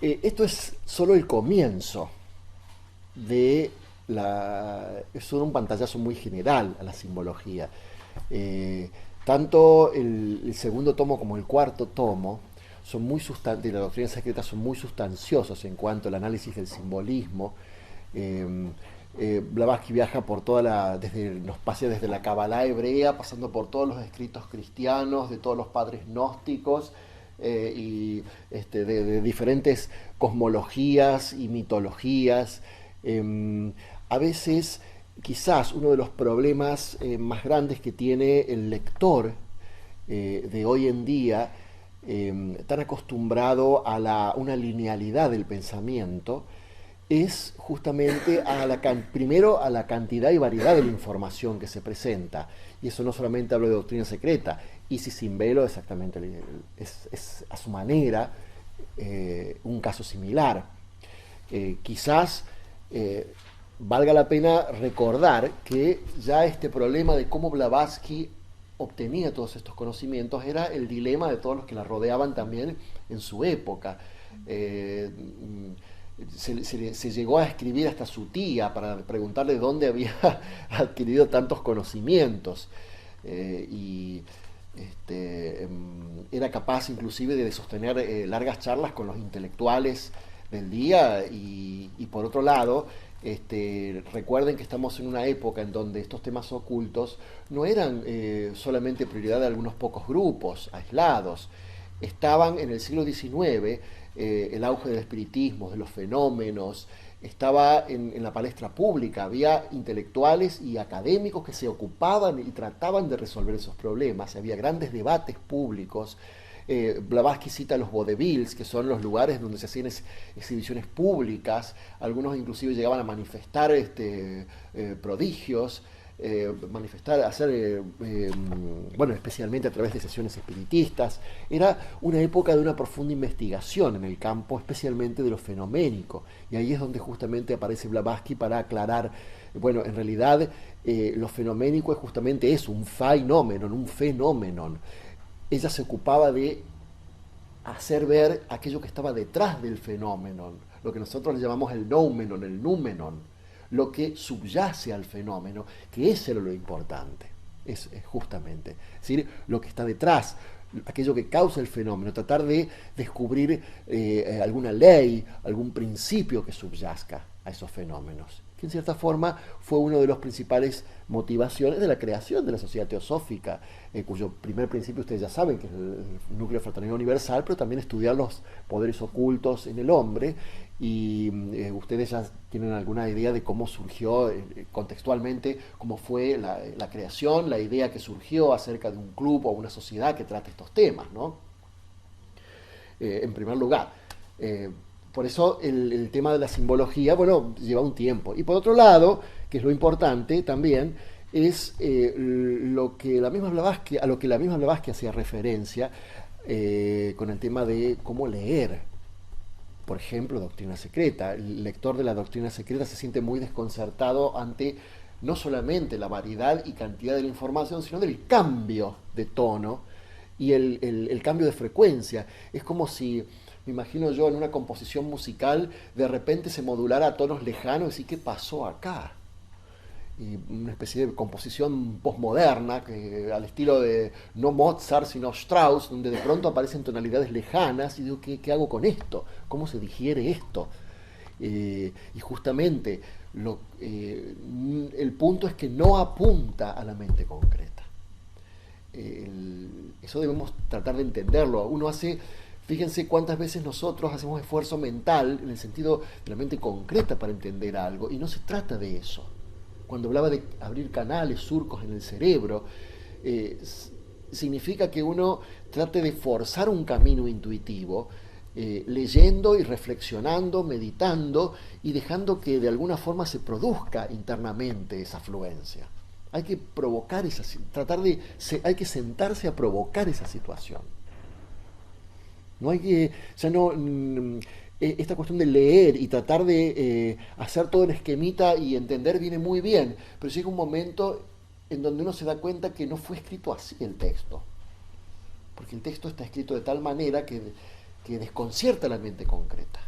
Esto es solo el comienzo de es solo un pantallazo muy general a la simbología. Eh, Tanto el segundo tomo como el cuarto tomo de la doctrina secreta son muy sustanciosos en cuanto al análisis del simbolismo. Eh, Blavatsky viaja por nos pasea desde la Kabbalah hebrea, pasando por todos los escritos cristianos, de todos los padres gnósticos, de diferentes cosmologías y mitologías. A veces, quizás uno de los problemas más grandes que tiene el lector de hoy en día, tan acostumbrado a una linealidad del pensamiento, es justamente primero a la cantidad y variedad de la información que se presenta. Y eso no solamente hablo de doctrina secreta, Isis sin velo exactamente es a su manera un caso similar. Quizás valga la pena recordar que ya este problema de cómo Blavatsky obtenía todos estos conocimientos era el dilema de todos los que la rodeaban también en su época. Eh, se llegó a escribir hasta su tía para preguntarle dónde había adquirido tantos conocimientos. Y era capaz inclusive de sostener largas charlas con los intelectuales del día y por otro lado, recuerden que estamos en una época en donde estos temas ocultos no eran solamente prioridad de algunos pocos grupos aislados. Estaban en el siglo XIX el auge del espiritismo, de los fenómenos, estaba en la palestra pública, había intelectuales y académicos que se ocupaban y trataban de resolver esos problemas, había grandes debates públicos. Blavatsky cita los vaudevilles, que son los lugares donde se hacían exhibiciones públicas, algunos inclusive llegaban a manifestar prodigios, bueno, especialmente a través de sesiones espiritistas. Era una época de una profunda investigación en el campo, especialmente de lo fenoménico, y ahí es donde justamente aparece Blavatsky para aclarar, bueno, en realidad lo fenoménico es justamente eso, un phenomenon, un fenómenon. Ella se ocupaba de hacer ver aquello que estaba detrás del fenómeno, lo que nosotros le llamamos el noumenon, el númenon, lo que subyace al fenómeno, que ese era lo importante, es justamente, es decir, lo que está detrás, aquello que causa el fenómeno, tratar de descubrir alguna ley, algún principio que subyazca a esos fenómenos, que en cierta forma fue una de las principales motivaciones de la creación de la sociedad teosófica, cuyo primer principio ustedes ya saben que es el núcleo de fraternidad universal, pero también estudiar los poderes ocultos en el hombre, y ustedes ya tienen alguna idea de cómo surgió contextualmente, cómo fue la creación, la idea que surgió acerca de un club o una sociedad que trate estos temas, ¿no? En primer lugar. Por eso el tema de la simbología, bueno, lleva un tiempo. Y por otro lado, que es lo importante también, es a lo que la misma Blavatsky hacía referencia con el tema de cómo leer, por ejemplo, doctrina secreta. El lector de la doctrina secreta se siente muy desconcertado ante no solamente la variedad y cantidad de la información, sino del cambio de tono y el cambio de frecuencia. Es como si, me imagino yo, en una composición musical, de repente se modulara a tonos lejanos y ¿qué pasó acá? Y una especie de composición postmoderna, que al estilo de no Mozart, sino Strauss, donde de pronto aparecen tonalidades lejanas y digo, ¿qué hago con esto? ¿Cómo se digiere esto? Y justamente el punto es que no apunta a la mente concreta. Eso debemos tratar de entenderlo. Fíjense cuántas veces nosotros hacemos esfuerzo mental en el sentido de la mente concreta para entender algo, y no se trata de eso. Cuando hablaba de abrir canales, surcos en el cerebro, significa que uno trate de forzar un camino intuitivo, leyendo y reflexionando, meditando y dejando que de alguna forma se produzca internamente esa fluencia. Hay que provocar hay que sentarse a provocar esa situación. No hay que, ya no, esta cuestión de leer y tratar de hacer todo el esquemita y entender viene muy bien, pero llega un momento en donde uno se da cuenta que no fue escrito así el texto, porque el texto está escrito de tal manera que que desconcierta la mente concreta.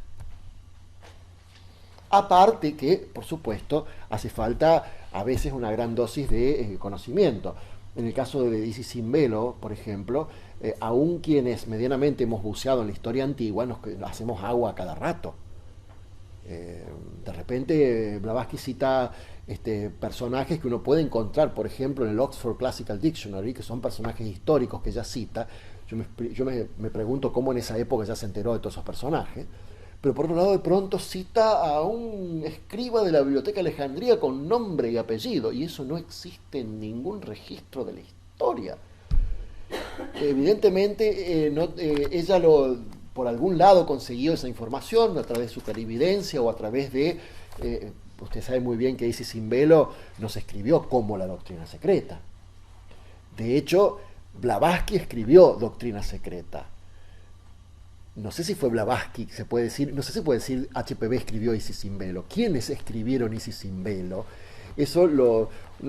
Aparte que, por supuesto, hace falta a veces una gran dosis de conocimiento. En el caso de Isis sin velo, por ejemplo, aún quienes medianamente hemos buceado en la historia antigua, nos hacemos agua a cada rato. De repente Blavatsky cita personajes que uno puede encontrar, por ejemplo, en el Oxford Classical Dictionary, que son personajes históricos que ella cita. Yo me pregunto cómo en esa época ya se enteró de todos esos personajes. Pero por otro lado, de pronto cita a un escriba de la Biblioteca de Alejandría con nombre y apellido, y eso no existe en ningún registro de la historia. Evidentemente, ella por algún lado consiguió esa información, a través de su clarividencia o a través de... usted sabe muy bien que Isis sin velo no se escribió como la doctrina secreta. De hecho, Blavatsky escribió Doctrina Secreta. No sé si fue Blavatsky, se puede decir, no sé si puede decir HPV escribió Isis sin velo. ¿Quiénes escribieron Isis sin velo? Eso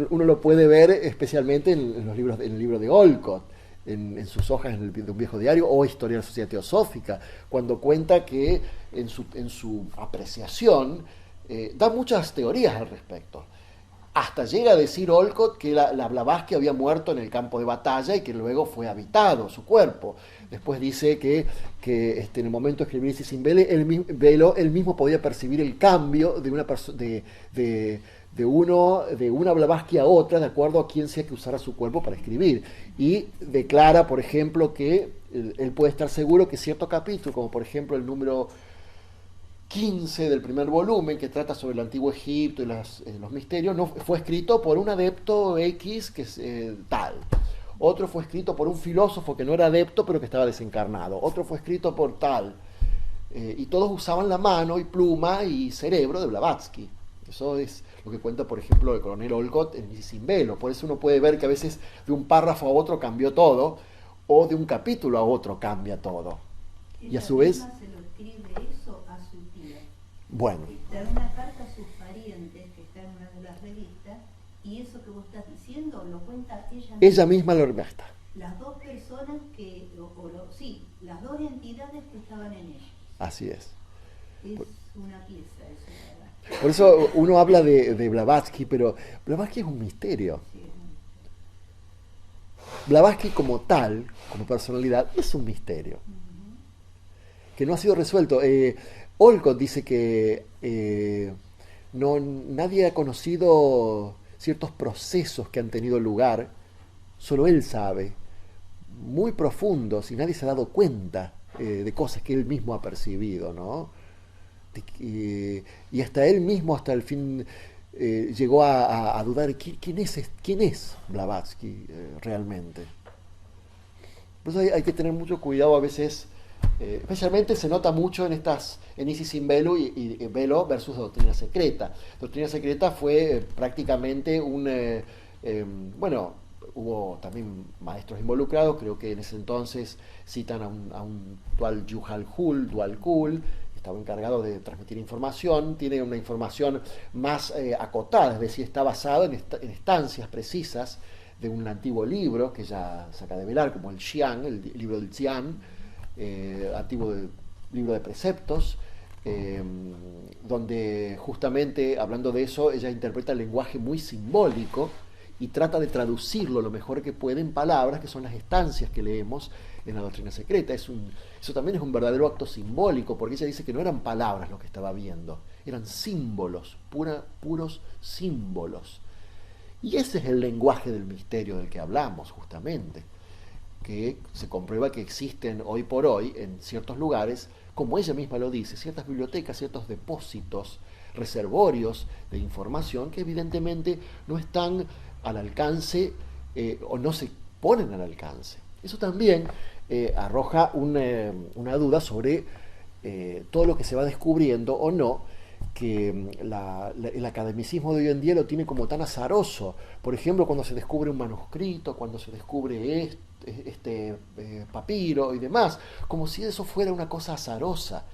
uno lo puede ver especialmente en los libros, en el libro de Olcott, en sus hojas de un viejo diario, o Historia de la Sociedad Teosófica, cuando cuenta que en su apreciación da muchas teorías al respecto. Hasta llega a decir Olcott que la Blavatsky había muerto en el campo de batalla y que luego fue habitado su cuerpo. Después dice que en el momento de escribir Isis sin velo, él mismo podía percibir el cambio de una Blavatsky a otra, de acuerdo a quién sea que usara su cuerpo para escribir. Y declara, por ejemplo, que él puede estar seguro que cierto capítulo, como por ejemplo el número 15 del primer volumen, que trata sobre el antiguo Egipto y los misterios, no fue escrito por un adepto X que es tal. Otro fue escrito por un filósofo que no era adepto pero que estaba desencarnado. Otro fue escrito por tal. Y todos usaban la mano y pluma y cerebro de Blavatsky. Eso es lo que cuenta, por ejemplo, el coronel Olcott en Isis sin velo. Por eso uno puede ver que a veces de un párrafo a otro cambió todo, o de un capítulo a otro cambia todo. Y a su vez... Bueno. Está en una carta a sus parientes, que está en una de las revistas, y eso que vos estás diciendo lo cuenta ella misma. Ella misma lo está. Las dos personas las dos entidades que estaban en ella. Así es. Es una pieza, eso es verdad. Por eso uno habla de Blavatsky, pero Blavatsky es un misterio. Sí, Blavatsky como tal, como personalidad, es un misterio. Que no ha sido resuelto. Olcott dice que nadie ha conocido ciertos procesos que han tenido lugar, solo él sabe, muy profundos, y nadie se ha dado cuenta de cosas que él mismo ha percibido, ¿no? Y hasta él mismo, hasta el fin, llegó a dudar quién es Blavatsky realmente. Por eso hay que tener mucho cuidado a veces. Especialmente se nota mucho en Isis sin velo y velo versus Doctrina Secreta. Doctrina Secreta fue prácticamente hubo también maestros involucrados, creo que en ese entonces citan a un Dual Kul, que estaba encargado de transmitir información, tiene una información más acotada, es decir, está basado en estancias precisas de un antiguo libro que ya se acaba de velar, como el Xian, el libro del Xian, antiguo libro de preceptos, donde justamente hablando de eso ella interpreta el lenguaje muy simbólico y trata de traducirlo lo mejor que puede en palabras que son las estancias que leemos en la Doctrina Secreta. Eso también es un verdadero acto simbólico, porque ella dice que no eran palabras lo que estaba viendo, eran símbolos, puros símbolos. Y ese es el lenguaje del misterio del que hablamos justamente, que se comprueba que existen hoy por hoy en ciertos lugares, como ella misma lo dice, ciertas bibliotecas, ciertos depósitos, reservorios de información que evidentemente no están al alcance o no se ponen al alcance. Eso también arroja una duda sobre todo lo que se va descubriendo o no, que el academicismo de hoy en día lo tiene como tan azaroso. Por ejemplo, cuando se descubre un manuscrito, cuando se descubre papiro y demás, como si eso fuera una cosa azarosa.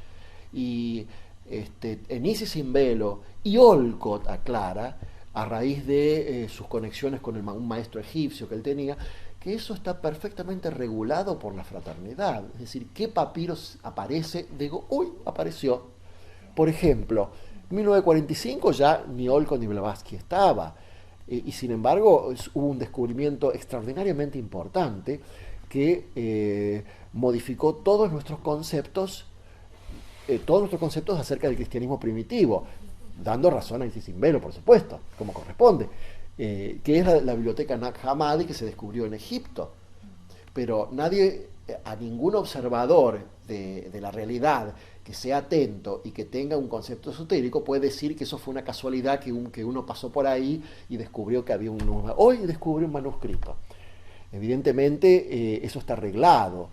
Y en Isis sin velo, y Olcott aclara, a raíz de sus conexiones con un maestro egipcio que él tenía, que eso está perfectamente regulado por la fraternidad. Es decir, ¿qué papiro aparece? Digo, uy, apareció. Por ejemplo, en 1945 ya ni Olcott ni Blavatsky estaba. Y sin embargo hubo un descubrimiento extraordinariamente importante que modificó todos nuestros conceptos acerca del cristianismo primitivo, dando razón a Isis Velo, por supuesto, como corresponde, que es la biblioteca Nag Hammadi, que se descubrió en Egipto. Pero nadie, a ningún observador de la realidad que sea atento y que tenga un concepto esotérico puede decir que eso fue una casualidad, que uno pasó por ahí y descubrió que había hoy descubrió un manuscrito. Evidentemente eso está arreglado,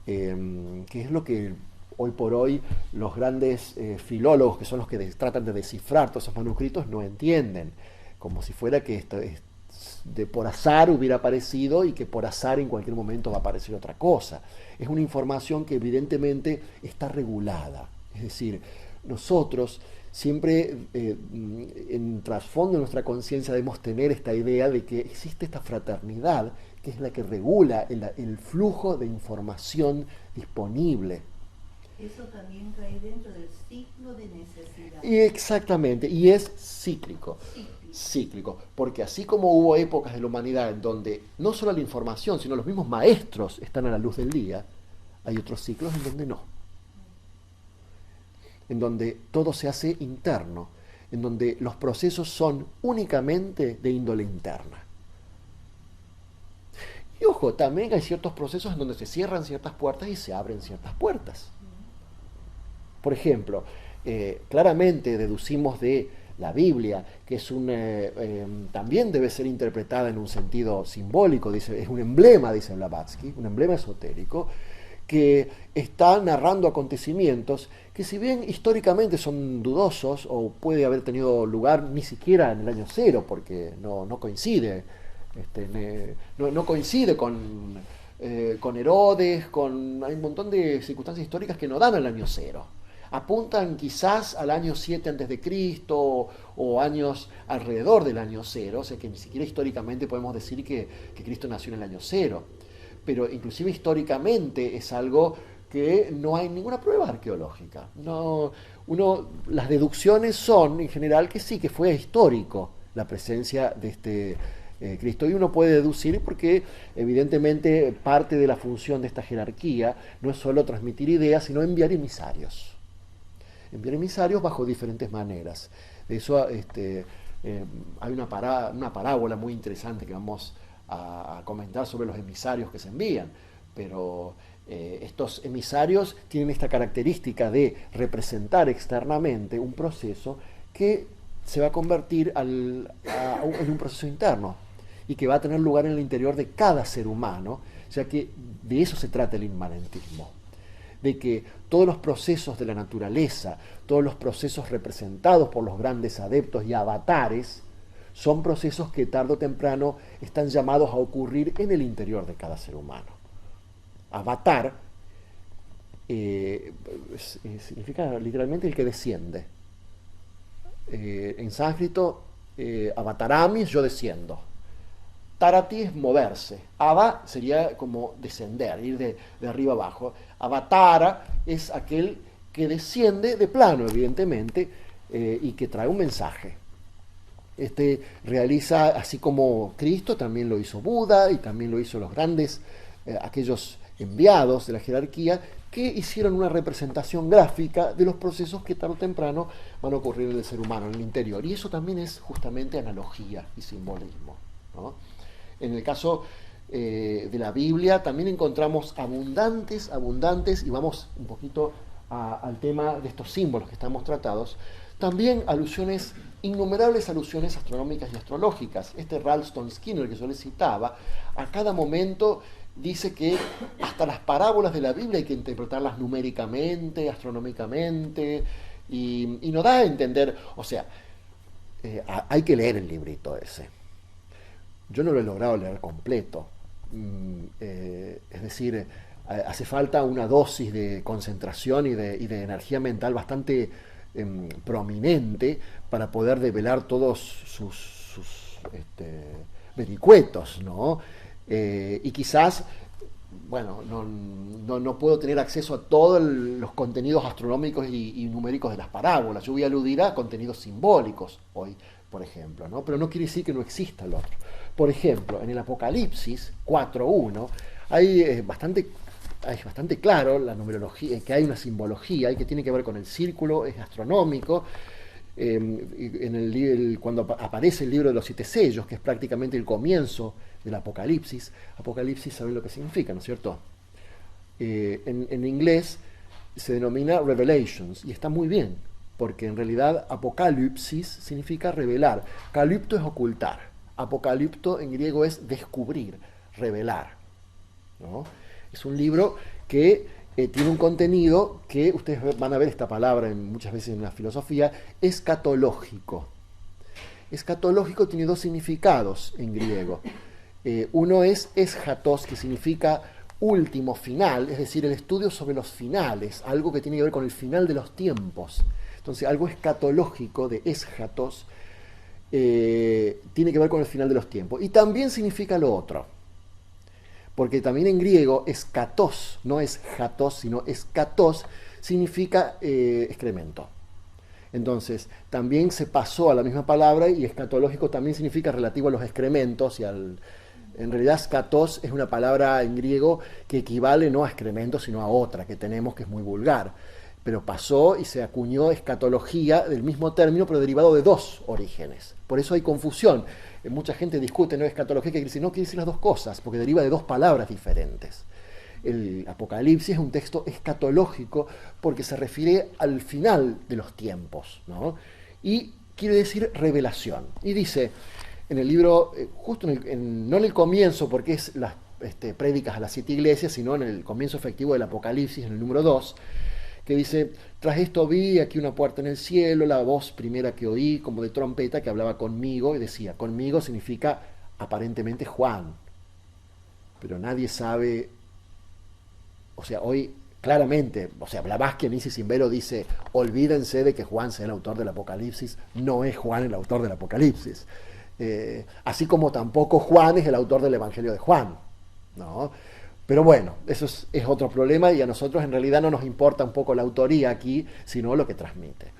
que es lo que hoy por hoy los grandes filólogos, que son los que tratan de descifrar todos esos manuscritos, no entienden, como si fuera que esto por azar hubiera aparecido y que por azar en cualquier momento va a aparecer otra cosa. Es una información que evidentemente está regulada. Es decir, nosotros siempre en trasfondo de nuestra conciencia debemos tener esta idea de que existe esta fraternidad que es la que regula el flujo de información disponible. Eso también cae dentro del ciclo de necesidad. Y exactamente, y es cíclico. Cíclico, porque así como hubo épocas de la humanidad en donde no solo la información, sino los mismos maestros están a la luz del día, hay otros ciclos en donde no. En donde todo se hace interno, en donde los procesos son únicamente de índole interna. Y ojo, también hay ciertos procesos en donde se cierran ciertas puertas y se abren ciertas puertas. Por ejemplo, claramente deducimos de la Biblia, que es también debe ser interpretada en un sentido simbólico, dice, es un emblema, dice Blavatsky, un emblema esotérico, que está narrando acontecimientos que si bien históricamente son dudosos o puede haber tenido lugar ni siquiera en el año cero, porque no coincide, no coincide con Herodes, hay un montón de circunstancias históricas que no dan al año cero. Apuntan quizás al año 7 a.C. o años alrededor del año 0, o sea que ni siquiera históricamente podemos decir que Cristo nació en el año 0. Pero inclusive históricamente es algo que no hay ninguna prueba arqueológica. Las deducciones son en general que sí, que fue histórico la presencia de este Cristo. Y uno puede deducir porque evidentemente parte de la función de esta jerarquía no es solo transmitir ideas, sino enviar emisarios. Enviar emisarios bajo diferentes maneras. De eso hay una parábola muy interesante que vamos a comentar sobre los emisarios que se envían, pero estos emisarios tienen esta característica de representar externamente un proceso que se va a convertir en un proceso interno y que va a tener lugar en el interior de cada ser humano, ya que de eso se trata el inmanentismo. De que todos los procesos de la naturaleza, todos los procesos representados por los grandes adeptos y avatares, son procesos que tarde o temprano están llamados a ocurrir en el interior de cada ser humano. Avatar significa literalmente el que desciende. En sánscrito, avatarami es yo desciendo. Tarati es moverse. Ava sería como descender, ir de arriba abajo. Avatara es aquel que desciende de plano, evidentemente, y que trae un mensaje. Realiza, así como Cristo, también lo hizo Buda y también lo hizo los grandes, aquellos enviados de la jerarquía, que hicieron una representación gráfica de los procesos que tarde o temprano van a ocurrir en el ser humano, en el interior. Y eso también es justamente analogía y simbolismo, ¿no? En el caso de la Biblia también encontramos abundantes, y vamos un poquito al tema de estos símbolos que estamos tratados, también innumerables alusiones astronómicas y astrológicas. Ralston Skinner, que yo les citaba, a cada momento dice que hasta las parábolas de la Biblia hay que interpretarlas numéricamente, astronómicamente, y nos da a entender, o sea, hay que leer el librito ese. Yo no lo he logrado leer completo, es decir, hace falta una dosis de concentración y de energía mental bastante prominente para poder develar todos sus vericuetos, ¿no? Y quizás, bueno, no puedo tener acceso a todos los contenidos astronómicos y numéricos de las parábolas. Yo voy a aludir a contenidos simbólicos hoy, por ejemplo, ¿no? Pero no quiere decir que no exista el otro. Por ejemplo, en el Apocalipsis 4.1 hay bastante claro la numerología, que hay una simbología y que tiene que ver con el círculo, es astronómico. Cuando aparece el libro de los 7 sellos, que es prácticamente el comienzo del Apocalipsis, ¿saben lo que significa, no es cierto? En inglés se denomina Revelations, y está muy bien, porque en realidad Apocalipsis significa revelar. Calipto es ocultar, apocalipto en griego es descubrir, revelar, ¿no? Es un libro que tiene un contenido que ustedes van a ver esta palabra muchas veces en la filosofía, escatológico. Escatológico tiene 2 significados en griego. Uno es eschatos, que significa último, final, es decir, el estudio sobre los finales, algo que tiene que ver con el final de los tiempos. Entonces, algo escatológico de eschatos tiene que ver con el final de los tiempos. Y también significa lo otro. Porque también en griego, escatos, no es jatos, sino escatos, significa excremento. Entonces, también se pasó a la misma palabra, y escatológico también significa relativo a los excrementos, en realidad scatos es una palabra en griego que equivale no a excremento, sino a otra que tenemos, que es muy vulgar. Pero pasó y se acuñó escatología del mismo término, pero derivado de 2 orígenes. Por eso hay confusión. Mucha gente discute, ¿no? Escatología, que quiere decir, no, quiere decir las 2 cosas, porque deriva de 2 palabras diferentes. El Apocalipsis es un texto escatológico porque se refiere al final de los tiempos, ¿no? Y quiere decir revelación. Y dice, en el libro, justo no en el comienzo, porque es las prédicas a las 7 iglesias, sino en el comienzo efectivo del Apocalipsis, en el número 2, que dice, tras esto vi aquí una puerta en el cielo, la voz primera que oí como de trompeta que hablaba conmigo, y decía, conmigo significa aparentemente Juan, pero nadie sabe, o sea, hoy claramente, o sea, Blavatsky en Isis sin Velo dice, olvídense de que Juan sea el autor del Apocalipsis, no es Juan el autor del Apocalipsis, así como tampoco Juan es el autor del Evangelio de Juan, ¿no? Pero bueno, eso es otro problema, y a nosotros en realidad no nos importa un poco la autoría aquí, sino lo que transmite.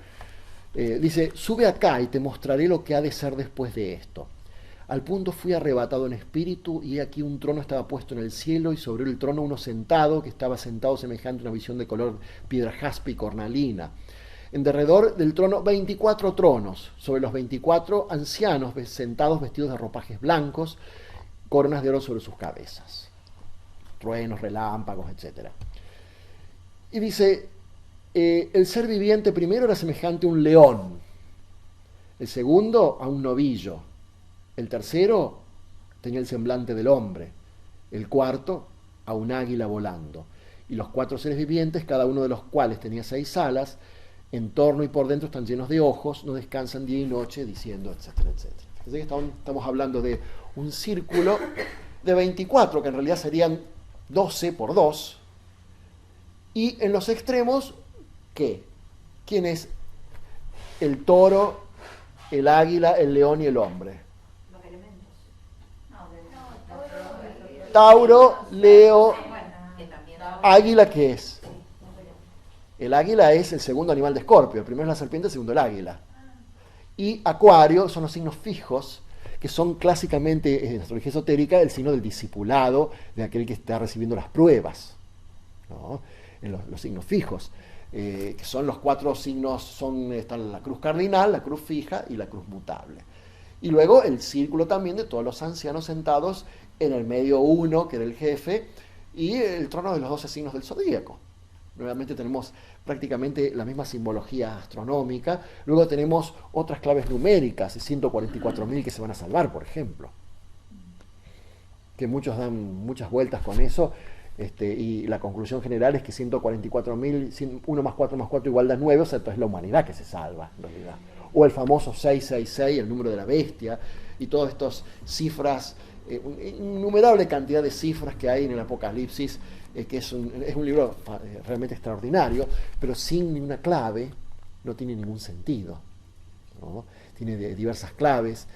Dice, sube acá y te mostraré lo que ha de ser después de esto. Al punto fui arrebatado en espíritu, y aquí un trono estaba puesto en el cielo, y sobre el trono uno sentado, que estaba sentado semejante a una visión de color piedra jaspe y cornalina. En derredor del trono 24 tronos, sobre los 24 ancianos sentados vestidos de ropajes blancos, coronas de oro sobre sus cabezas. Truenos, relámpagos, etc. Y dice, el ser viviente primero era semejante a un león, el segundo a un novillo, el tercero tenía el semblante del hombre, el cuarto a un águila volando, y los 4 seres vivientes, cada uno de los cuales tenía 6 alas, en torno y por dentro están llenos de ojos, no descansan día y noche, diciendo, etcétera, etcétera. Así que estamos hablando de un círculo de 24, que en realidad serían 12 por 2, y en los extremos, ¿qué? ¿Quién es el toro, el águila, el león y el hombre? Los elementos. Tauro, Leo, águila, ¿qué es? El águila es el segundo animal de Escorpio, el primero es la serpiente, el segundo el águila. Y Acuario son los signos fijos, que son clásicamente, en la astrología esotérica, el signo del discipulado, de aquel que está recibiendo las pruebas, ¿no? En los signos fijos, que son los 4 signos, están la cruz cardinal, la cruz fija y la cruz mutable. Y luego el círculo también de todos los ancianos sentados, en el medio uno, que era el jefe, y el trono de los 12 signos del zodíaco. Nuevamente tenemos prácticamente la misma simbología astronómica. Luego tenemos otras claves numéricas, 144.000 que se van a salvar, por ejemplo. Que muchos dan muchas vueltas con eso, y la conclusión general es que 144.000, 1 más 4 más 4 igual da 9, o sea, es la humanidad que se salva, en realidad. O el famoso 666, el número de la bestia, y todas estas cifras, innumerable cantidad de cifras que hay en el Apocalipsis, que es un libro realmente extraordinario, pero sin ninguna clave no tiene ningún sentido, ¿no? Tiene diversas claves,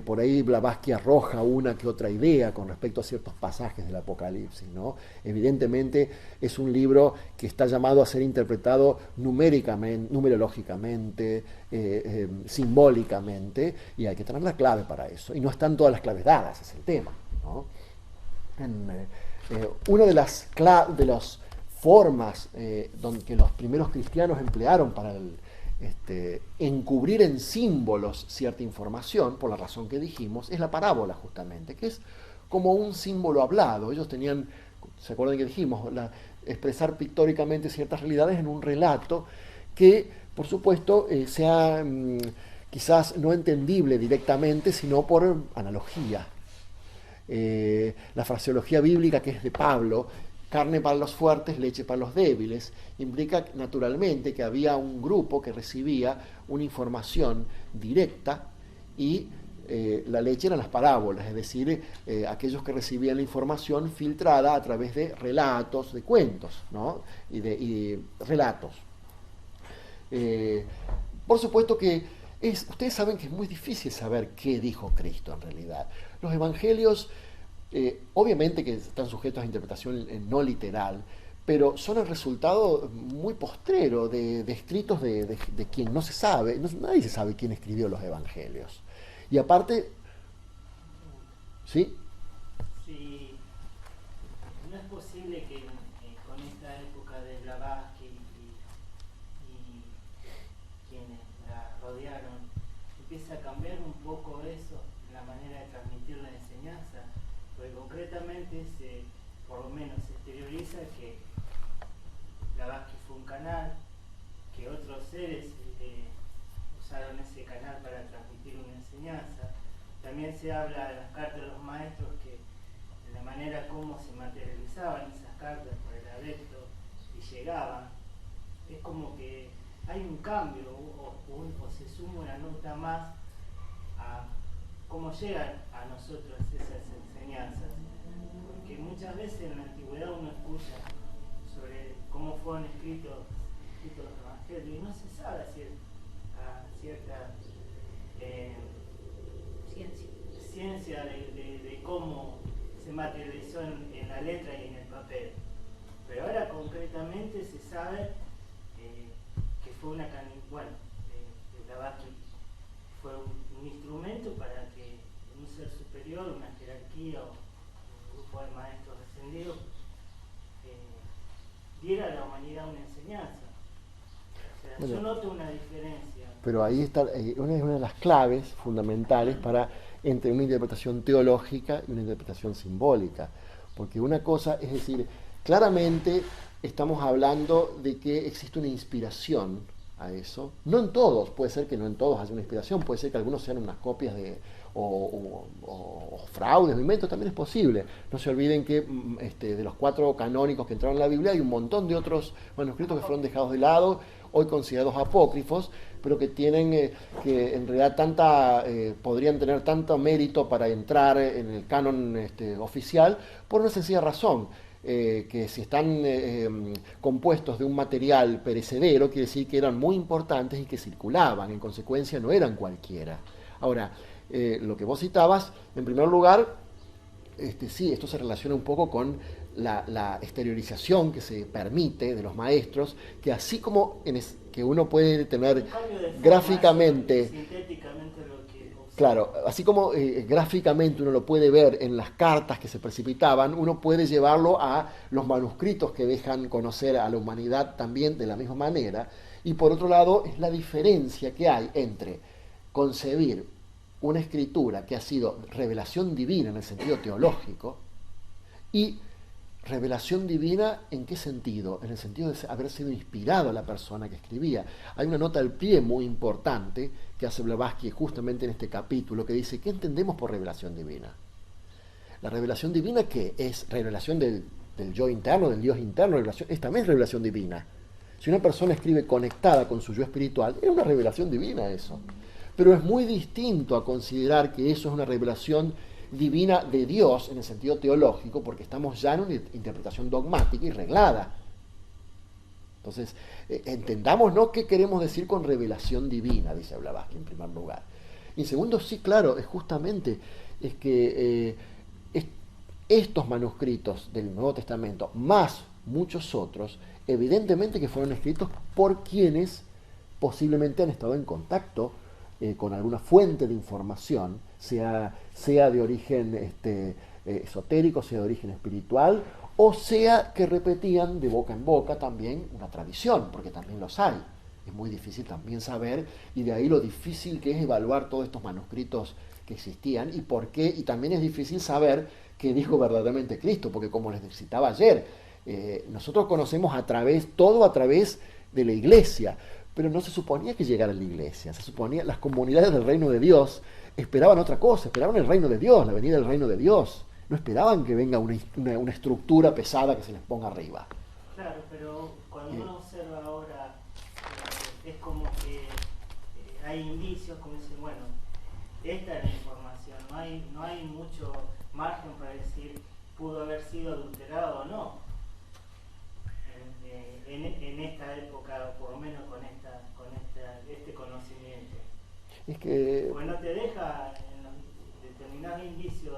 por ahí Blavatsky arroja una que otra idea con respecto a ciertos pasajes del Apocalipsis, ¿no? Evidentemente es un libro que está llamado a ser interpretado numéricamente, numerológicamente, simbólicamente, y hay que tener la clave para eso. Y no están todas las claves dadas, es el tema, ¿no? Una de las formas que los primeros cristianos emplearon para encubrir en símbolos cierta información, por la razón que dijimos, es la parábola justamente, que es como un símbolo hablado. Ellos tenían, ¿se acuerdan que dijimos? Expresar pictóricamente ciertas realidades en un relato que, por supuesto, sea quizás no entendible directamente, sino por analogía. La fraseología bíblica, que es de Pablo, carne para los fuertes, leche para los débiles, implica naturalmente que había un grupo que recibía una información directa y la leche eran las parábolas, es decir, aquellos que recibían la información filtrada a través de relatos, de cuentos, ¿no? y relatos. Por supuesto que ustedes saben que es muy difícil saber qué dijo Cristo en realidad. Los evangelios, obviamente que están sujetos a interpretación no literal, pero son el resultado muy postrero de escritos de quien no se sabe, nadie se sabe quién escribió los evangelios. Y aparte, ¿sí? Sí, no es posible que con esta época de Blavatsky y quienes la rodearon empiece a cambiar un poco eso, la manera de transmitir la enseñanza, porque concretamente por lo menos se exterioriza que Blavatsky fue un canal, que otros seres usaron ese canal para transmitir una enseñanza. También se habla de las cartas de los maestros, que de la manera como se materializaban esas cartas por el adepto y llegaban, es como que hay un cambio o se suma una nota más a cómo llegan a nosotros esas enseñanzas, porque muchas veces en la antigüedad uno escucha sobre cómo fueron escritos los evangelios y no se sabe cierta ciencia de cómo se materializó en la letra y en el papel, pero ahora concretamente se sabe que fue Blavatsky fue un instrumento para que un ser superior, una jerarquía o un grupo de maestros ascendidos diera a la humanidad una enseñanza. O sea, bueno, yo noto una diferencia. Pero ahí está una de las claves fundamentales entre una interpretación teológica y una interpretación simbólica. Porque una cosa, es decir, claramente estamos hablando de que existe una inspiración a eso. No en todos, puede ser que no en todos haya una inspiración, puede ser que algunos sean unas copias o fraudes o inventos, también es posible. No se olviden que de los 4 canónicos que entraron en la Biblia hay un montón de otros manuscritos que fueron dejados de lado, hoy considerados apócrifos, pero que tienen que en realidad podrían tener tanto mérito para entrar en el canon oficial por una sencilla razón. Que si están compuestos de un material perecedero, quiere decir que eran muy importantes y que circulaban, en consecuencia no eran cualquiera. Ahora, lo que vos citabas, en primer lugar, sí, esto se relaciona un poco con la exteriorización que se permite de los maestros, que así como que uno puede tener gráficamente, sintéticamente lo que claro, así como gráficamente uno lo puede ver en las cartas que se precipitaban, uno puede llevarlo a los manuscritos que dejan conocer a la humanidad también de la misma manera. Y por otro lado, es la diferencia que hay entre concebir una escritura que ha sido revelación divina en el sentido teológico y revelación divina, ¿en qué sentido? En el sentido de haber sido inspirado a la persona que escribía. Hay una nota al pie muy importante que hace Blavatsky justamente en este capítulo, que dice, ¿qué entendemos por revelación divina? La revelación divina, ¿qué? Es revelación del yo interno, del Dios interno, es también revelación divina. Si una persona escribe conectada con su yo espiritual, es una revelación divina eso. Pero es muy distinto a considerar que eso es una revelación divina de Dios en el sentido teológico, porque estamos ya en una interpretación dogmática y reglada. Entonces, entendamos, ¿no?, qué queremos decir con revelación divina, dice Blavatsky en primer lugar. Y segundo, sí, claro, es justamente, es que estos manuscritos del Nuevo Testamento, más muchos otros, evidentemente que fueron escritos por quienes posiblemente han estado en contacto con alguna fuente de información, sea de origen esotérico, sea de origen espiritual, o sea que repetían de boca en boca también una tradición, porque también los hay. Es muy difícil también saber, y de ahí lo difícil que es evaluar todos estos manuscritos que existían, y por qué, y también es difícil saber qué dijo verdaderamente Cristo, porque como les citaba ayer, nosotros conocemos todo a través de la iglesia, pero no se suponía que llegara a la iglesia, se suponía, las comunidades del reino de Dios esperaban otra cosa, esperaban el reino de Dios, la venida del reino de Dios, no esperaban que venga una estructura pesada que se les ponga arriba. Claro, pero cuando uno observa ahora, es como que hay indicios, como dicen, bueno, esta es la información, no hay mucho margen para decir pudo haber sido adulterado o no. En esta época, por lo menos con este conocimiento. Es que... Pues no te deja, en los determinados indicios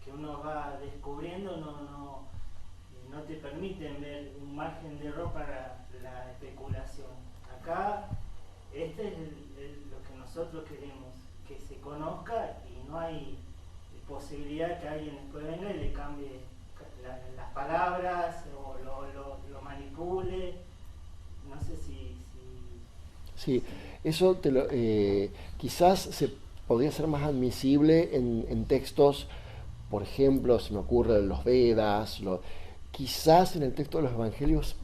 que uno va descubriendo, no te permiten ver un margen de error para la especulación. Acá, este es lo que nosotros queremos, que se conozca, y no hay posibilidad que alguien después venga y le cambie las palabras o lo manipule. No sé si Sí, eso quizás se podría ser más admisible en textos, por ejemplo, se me ocurre los Vedas, quizás en el texto de los Evangelios.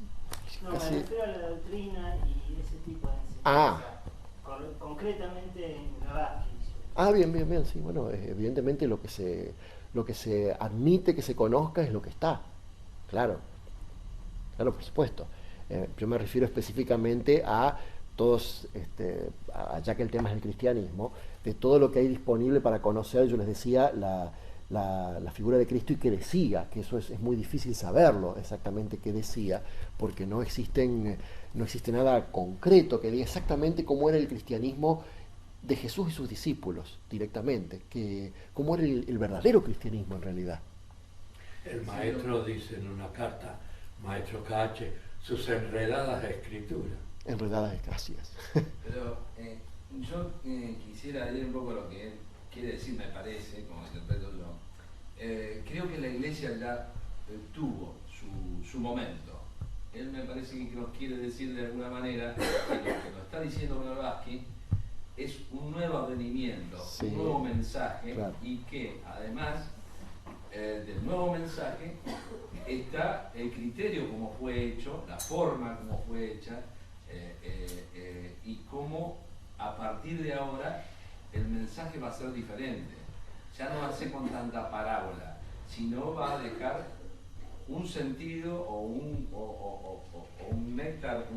No, me refiero a la doctrina y ese tipo de enseñanza. Concretamente en Blavatsky. Bien, sí, bueno, evidentemente lo que se admite que se conozca es lo que está, claro, por supuesto. Yo me refiero específicamente a todos, ya que el tema es el cristianismo, de todo lo que hay disponible para conocer. Yo les decía la figura de Cristo y qué decía, que eso es muy difícil saberlo exactamente qué decía, porque no existe nada concreto que diga exactamente cómo era el cristianismo de Jesús y sus discípulos directamente, cómo era el verdadero cristianismo en realidad. El maestro dice en una carta, maestro Cache, sus enredadas escrituras. Enredadas, gracias. Pero yo quisiera leer un poco lo que él quiere decir, me parece, como interpreto yo. Creo que la iglesia ya tuvo su momento. Él me parece que nos quiere decir de alguna manera que lo que nos está diciendo Blavatsky es un nuevo advenimiento, sí, un nuevo mensaje, claro, y que además del nuevo mensaje está el criterio como fue hecho, la forma como fue hecha, y cómo a partir de ahora el mensaje va a ser diferente. Ya no va a ser con tanta parábola, sino va a dejar un sentido o un néctar,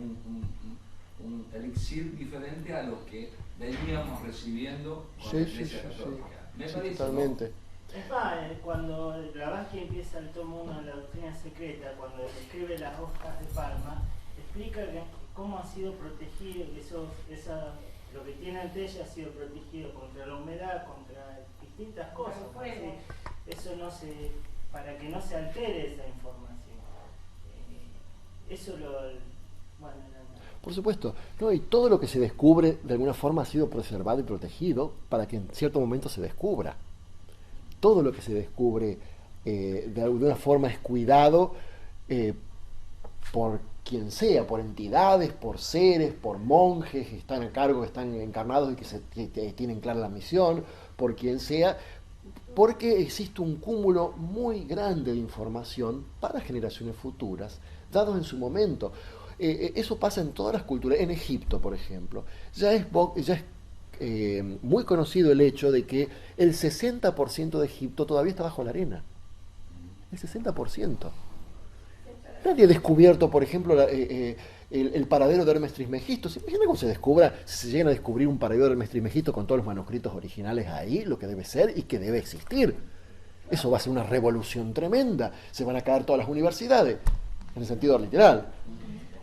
un elixir diferente a lo que veníamos recibiendo con la Iglesia Católica. Me parece, totalmente. ¿No? Es más, cuando Blavatsky empieza el tomo 1 de la doctrina secreta, cuando describe las hojas de palma, explica cómo ha sido protegido, lo que tiene ante ella ha sido protegido contra la humedad, contra distintas cosas. Eso para que no se altere esa información. Por supuesto, no, y todo lo que se descubre de alguna forma ha sido preservado y protegido para que en cierto momento se descubra. Todo lo que se descubre de alguna forma es cuidado por quien sea, por entidades, por seres, por monjes que están a cargo, que están encarnados y que tienen clara la misión, por quien sea, porque existe un cúmulo muy grande de información para generaciones futuras, dados en su momento. Eso pasa en todas las culturas. En Egipto, por ejemplo, ya es muy conocido el hecho de que el 60% de Egipto todavía está bajo la arena. El 60%. Nadie ha descubierto, por ejemplo, el paradero de Hermes Trismegisto. Imagina cómo se llegan a descubrir un paradero de Hermes Trismegisto con todos los manuscritos originales ahí, lo que debe ser y que debe existir. Eso va a ser una revolución tremenda. Se van a caer todas las universidades, en el sentido literal.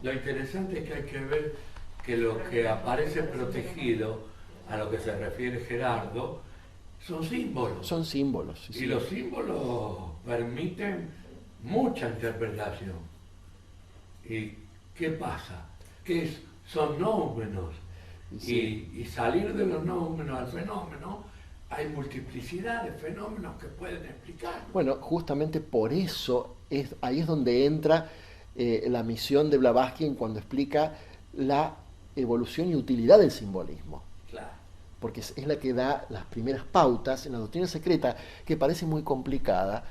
Lo interesante es que hay que ver que lo que aparece protegido a lo que se refiere Gerardo, son símbolos. Son símbolos. Sí, Y sí. los símbolos permiten mucha interpretación. ¿Y qué pasa? Que son nómenos. Sí. Y salir de los nómenos al fenómeno, hay multiplicidad de fenómenos que pueden explicar. Bueno, justamente por eso ahí es donde entra la misión de Blavatsky en cuando explica la evolución y utilidad del simbolismo. Claro. Porque es la que da las primeras pautas en la doctrina secreta, que parece muy complicada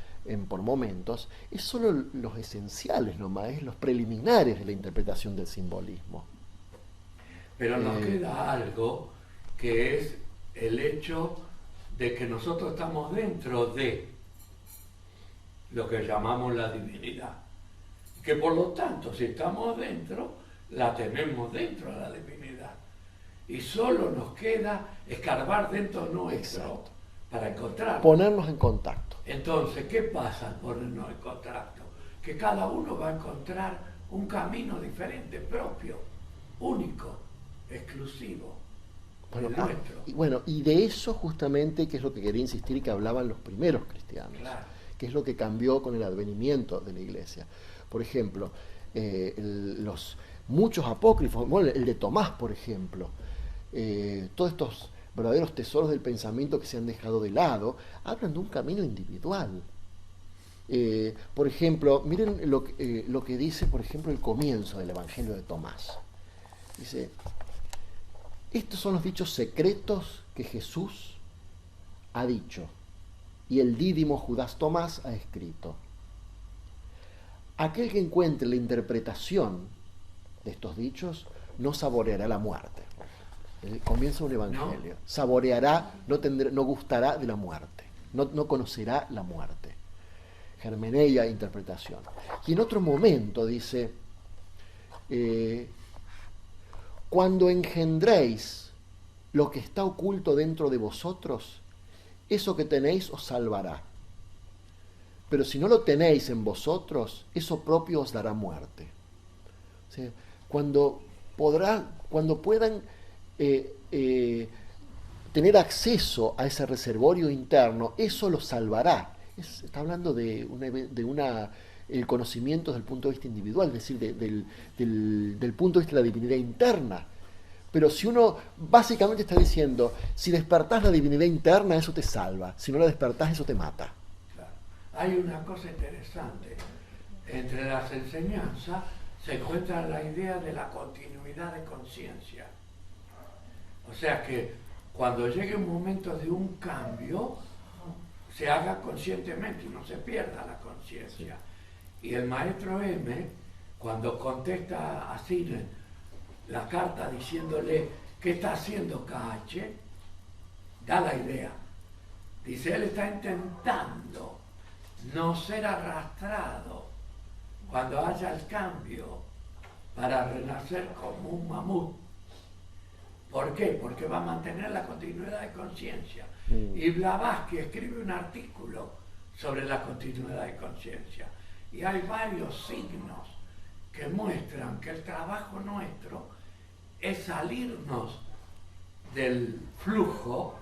por momentos, es solo los esenciales nomás, es los preliminares de la interpretación del simbolismo. Pero nos queda algo que es el hecho de que nosotros estamos dentro de lo que llamamos la divinidad. Que por lo tanto, si estamos dentro, la tenemos dentro de la divinidad. Y solo nos queda escarbar dentro nuestro. Exacto. Para encontrarlo. Ponernos en contacto. Entonces, ¿qué pasa al ponernos en contacto? Que cada uno va a encontrar un camino diferente, propio, único, exclusivo, Bueno, el nuestro. y de eso justamente, que es lo que quería insistir y que hablaban los primeros cristianos, Claro. que es lo que cambió con el advenimiento de la iglesia. Por ejemplo, los muchos apócrifos, bueno, el de Tomás, por ejemplo, todos estos verdaderos tesoros del pensamiento que se han dejado de lado, hablan de un camino individual. Por ejemplo, miren lo que dice, por ejemplo, el comienzo del Evangelio de Tomás. Dice: estos son los dichos secretos que Jesús ha dicho y el dídimo Judas Tomás ha escrito. Aquel que encuentre la interpretación de estos dichos no saboreará la muerte. Comienza un evangelio. No. Saboreará, no gustará de la muerte. No conocerá la muerte. Germeneia, interpretación. Y en otro momento dice: cuando engendréis lo que está oculto dentro de vosotros, eso que tenéis os salvará. Pero si no lo tenéis en vosotros, eso propio os dará muerte. O sea, cuando puedan tener acceso a ese reservorio interno, eso los salvará. Está hablando de el conocimiento desde el punto de vista individual, es decir, del punto de vista de la divinidad interna. Pero si uno básicamente está diciendo, si despertás la divinidad interna, eso te salva. Si no la despertás, eso te mata. Claro. Hay una cosa interesante. Entre las enseñanzas se encuentra la idea de la continuidad de conciencia. O sea que cuando llegue un momento de un cambio, se haga conscientemente y no se pierda la conciencia. Y el maestro M, cuando contesta a Siren la carta diciéndole ¿qué está haciendo KH?, da la idea. Dice, él está intentando no ser arrastrado cuando haya el cambio para renacer como un mamut. ¿Por qué? Porque va a mantener la continuidad de conciencia. Y Blavatsky escribe un artículo sobre la continuidad de conciencia. Y hay varios signos que muestran que el trabajo nuestro es salirnos del flujo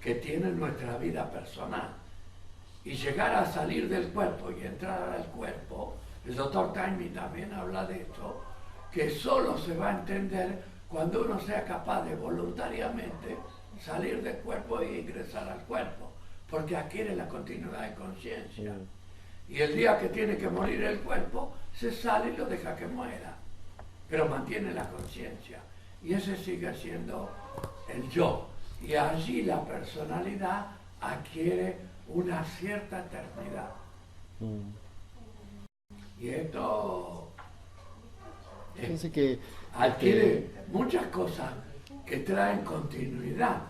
que tiene nuestra vida personal y llegar a salir del cuerpo y entrar al cuerpo. El doctor Taimi también habla de esto, que solo se va a entender cuando uno sea capaz de voluntariamente salir del cuerpo e ingresar al cuerpo, porque adquiere la continuidad de conciencia. Y el día que tiene que morir el cuerpo, se sale y lo deja que muera, pero mantiene la conciencia. Y ese sigue siendo el yo. Y allí la personalidad adquiere una cierta eternidad. Y esto Fíjense que adquiere muchas cosas que traen continuidad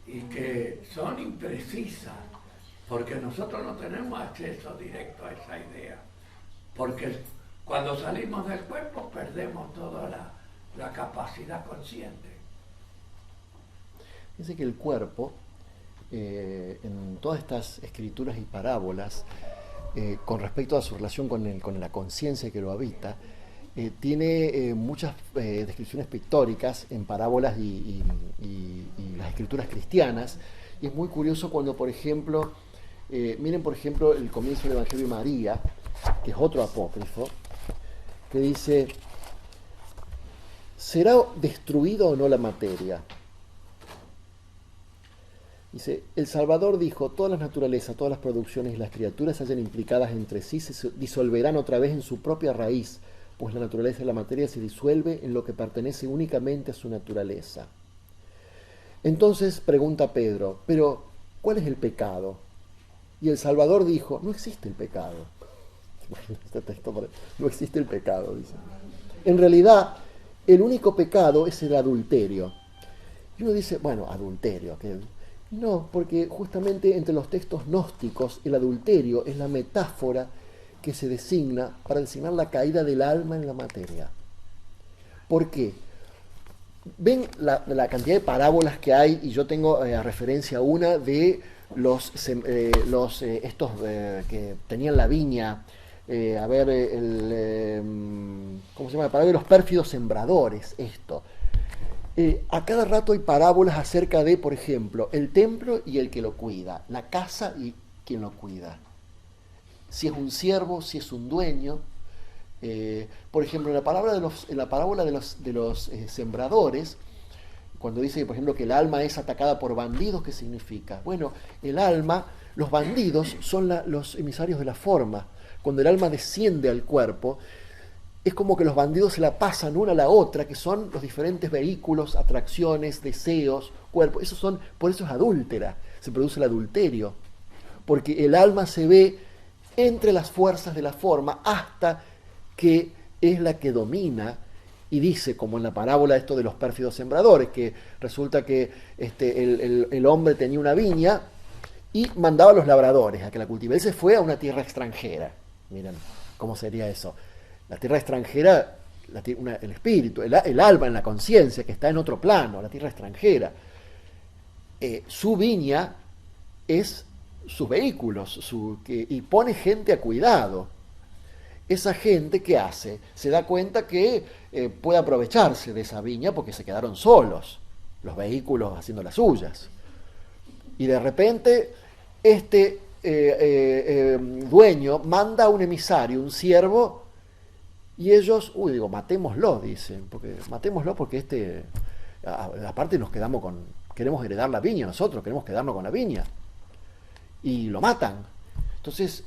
y que son imprecisas, porque nosotros no tenemos acceso directo a esa idea, porque cuando salimos del cuerpo perdemos toda la capacidad consciente. fíjense que el cuerpo, en todas estas escrituras y parábolas, con respecto a su relación con la conciencia que lo habita, tiene muchas descripciones pictóricas en parábolas y las escrituras cristianas, y es muy curioso cuando, por ejemplo, miren por ejemplo el comienzo del Evangelio de María, que es otro apócrifo, que dice: ¿será destruida o no la materia? Dice, el Salvador dijo: todas las naturalezas, todas las producciones y las criaturas hayan implicadas entre sí, se disolverán otra vez en su propia raíz, pues la naturaleza de la materia se disuelve en lo que pertenece únicamente a su naturaleza. Entonces pregunta Pedro: pero ¿cuál es el pecado? Y el Salvador dijo: no existe el pecado. Este texto, no existe el pecado, dice. En realidad, el único pecado es el adulterio. Y uno dice, bueno, adulterio, que no, porque justamente entre los textos gnósticos el adulterio es la metáfora que se designa para designar la caída del alma en la materia. ¿Por qué? Ven la cantidad de parábolas que hay, y yo tengo a referencia una de estos que tenían la viña, ¿cómo se llama? La parábola de los pérfidos sembradores, esto. A cada rato hay parábolas acerca de, por ejemplo, el templo y el que lo cuida, la casa y quien lo cuida. Si es un siervo, si es un dueño. Por ejemplo, en la parábola de los sembradores, cuando dice, por ejemplo, que el alma es atacada por bandidos, ¿qué significa? Bueno, el alma, los bandidos son los emisarios de la forma. Cuando el alma desciende al cuerpo, es como que los bandidos se la pasan una a la otra, que son los diferentes vehículos, atracciones, deseos, cuerpo. Por eso es adúltera, se produce el adulterio, porque el alma se ve entre las fuerzas de la forma hasta que es la que domina, y dice, como en la parábola esto de los pérfidos sembradores, que resulta que el hombre tenía una viña y mandaba a los labradores a que la cultiven. Él se fue a una tierra extranjera. Miren cómo sería eso. La tierra extranjera, el espíritu, el alma en la conciencia, que está en otro plano, la tierra extranjera. Su viña es sus vehículos, y pone gente a cuidado. Esa gente, ¿qué hace? Se da cuenta que puede aprovecharse de esa viña porque se quedaron solos, los vehículos haciendo las suyas. Y de repente, dueño manda a un emisario, un siervo, y ellos, matémoslo, dicen, matémoslo porque aparte queremos heredar la viña, nosotros queremos quedarnos con la viña. Y lo matan. Entonces,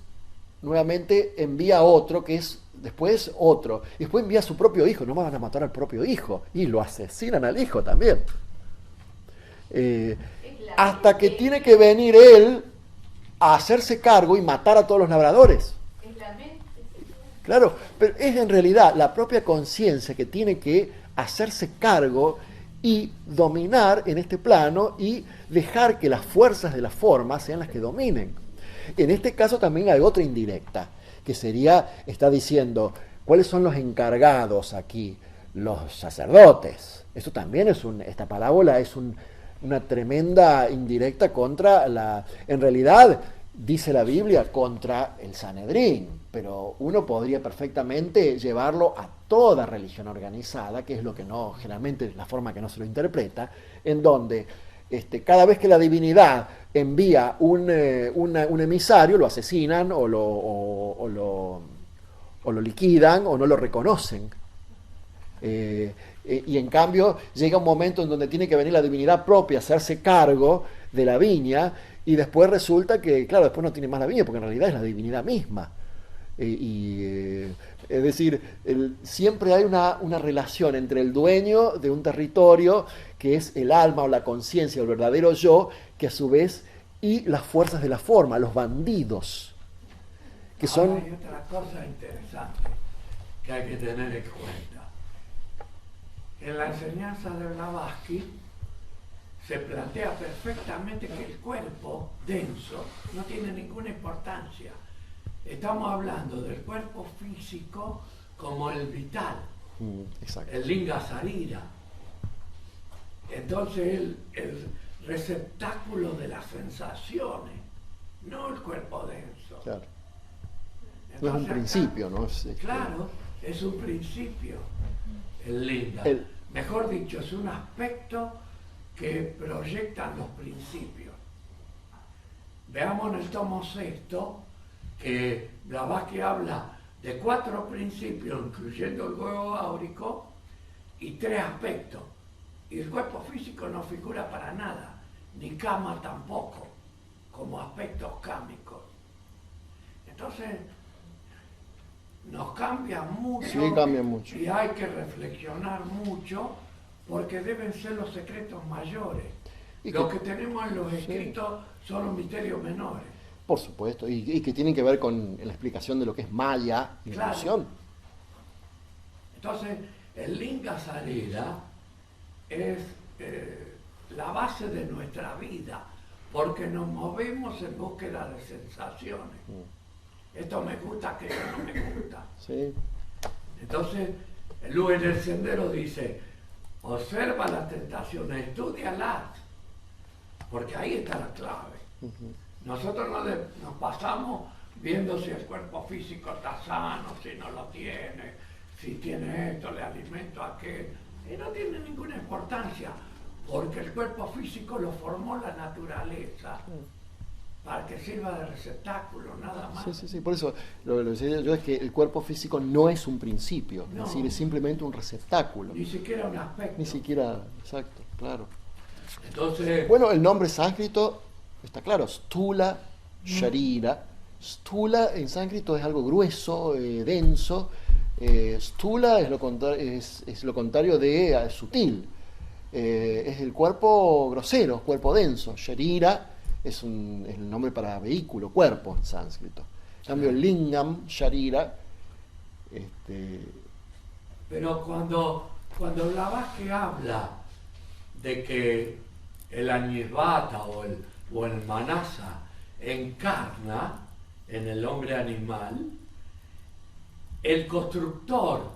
nuevamente envía a otro, que es después otro. Y después envía a su propio hijo. No me van a matar al propio hijo. Y lo asesinan al hijo también. Hasta que tiene que venir él a hacerse cargo y matar a todos los labradores. Claro, pero es en realidad la propia conciencia que tiene que hacerse cargo y dominar en este plano y dejar que las fuerzas de la forma sean las que dominen. En este caso también hay otra indirecta, que está diciendo, ¿cuáles son los encargados aquí? Los sacerdotes. Esto también esta parábola es una tremenda indirecta en realidad, dice la Biblia, contra el Sanedrín, pero uno podría perfectamente llevarlo a toda religión organizada, que es lo que generalmente es la forma que no se lo interpreta, en donde cada vez que la divinidad envía un emisario, lo asesinan o lo liquidan o no lo reconocen. Y en cambio llega un momento en donde tiene que venir la divinidad propia a hacerse cargo de la viña, y después resulta que, claro, después no tiene más la viña, porque en realidad es la divinidad misma. Es decir, siempre hay una relación entre el dueño de un territorio, que es el alma o la conciencia, el verdadero yo, que a su vez, y las fuerzas de la forma, los bandidos, que son... Ahora hay otra cosa interesante que hay que tener en cuenta. En la enseñanza de Blavatsky se plantea perfectamente que el cuerpo denso no tiene ninguna importancia. Estamos hablando del cuerpo físico como el vital, el linga sarira. Entonces el receptáculo de las sensaciones, no el cuerpo denso. Claro. Entonces, es un principio, ¿no? Claro, es un principio, el linga. Mejor dicho, es un aspecto que proyectan los principios. Veamos en el tomo sexto que Blavatsky habla de 4 principios, incluyendo el huevo áurico, y 3 aspectos. Y el cuerpo físico no figura para nada, ni kama tampoco, como aspectos cámicos. Entonces, nos cambia mucho, Sí, cambia mucho. y hay que reflexionar mucho, porque deben ser los secretos mayores. Y Lo que- que tenemos en los escritos son los misterios menores. Por supuesto, y que tienen que ver con la explicación de lo que es Maya, Claro. ilusión. Entonces, el Linga Salida es la base de nuestra vida, porque nos movemos en búsqueda de sensaciones. Esto me gusta, aquello no me gusta. Sí. Entonces, Luz en el Sendero dice, observa las tentaciones, estúdialas, porque ahí está la clave. Nosotros nos pasamos viendo si el cuerpo físico está sano, si no lo tiene, si tiene esto, le alimento a aquel, y no tiene ninguna importancia, porque el cuerpo físico lo formó la naturaleza, para que sirva de receptáculo, nada más. Sí, sí, sí, por eso lo que decía yo es que el cuerpo físico no es un principio, No. es decir, es simplemente un receptáculo. Ni siquiera un aspecto. Ni siquiera, exacto, claro. Entonces, Bueno, el nombre sánscrito está claro, Stula, Sharira. Stula en sánscrito es algo grueso, denso. Stula es lo contrario de sutil. Es el cuerpo grosero, cuerpo denso. Sharira es el nombre para vehículo, cuerpo en sánscrito. En cambio, Lingam, Sharira, pero cuando Blavatsky habla de que el Añivata o el Manasa encarna en el hombre animal, el constructor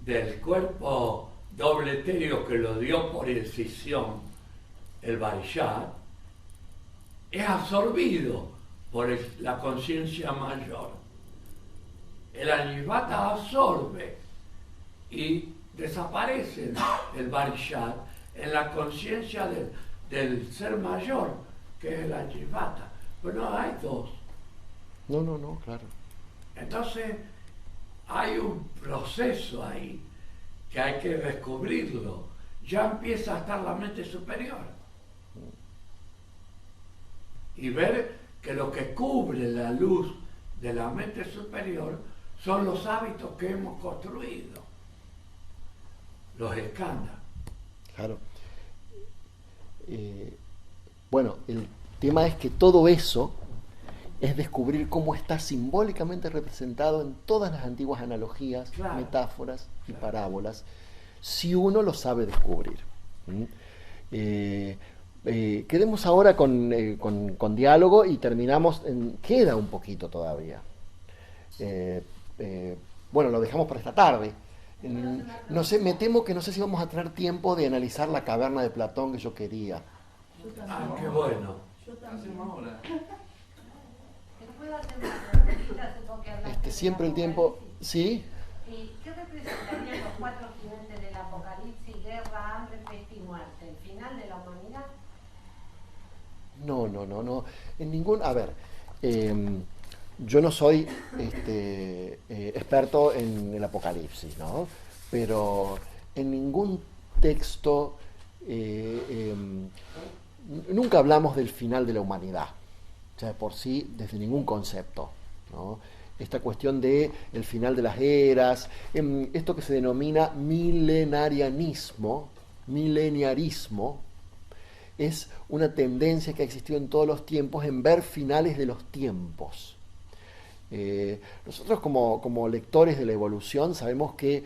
del cuerpo doble etéreo que lo dio por incisión, el Varishat, es absorbido por la conciencia mayor. El Añivata absorbe y desaparece el Varishat en la conciencia del ser mayor, que es el Añivata. Pero no hay dos. No, claro. Entonces, hay un proceso ahí que hay que descubrirlo. Ya empieza a estar la mente superior. Y ver que lo que cubre la luz de la mente superior son los hábitos que hemos construido. Los escándalos. Claro. Bueno, el tema es que todo eso es descubrir cómo está simbólicamente representado en todas las antiguas analogías, Claro. metáforas y parábolas, si uno lo sabe descubrir. Quedemos ahora con diálogo y terminamos, queda un poquito todavía. Bueno, lo dejamos para esta tarde. No sé, me temo que no sé si vamos a tener tiempo de analizar la caverna de Platón que yo quería. Yo también. Ah, qué bueno. Yo también. Hacemos ahora. ¿Te puedo hacer una preguntita? Supongo que hablaste del Siempre el tiempo, Apocalipsis. ¿sí? ¿Qué representarían los 4 jinetes del Apocalipsis? Guerra, hambre, peste y muerte. ¿El final de la humanidad? No. En ningún. A ver, yo no soy experto en el Apocalipsis, ¿no? Pero en ningún texto nunca hablamos del final de la humanidad, o sea, por sí, desde ningún concepto, ¿no? Esta cuestión de el final de las eras, esto que se denomina mileniarismo, es una tendencia que ha existido en todos los tiempos en ver finales de los tiempos. Nosotros como lectores de la evolución sabemos que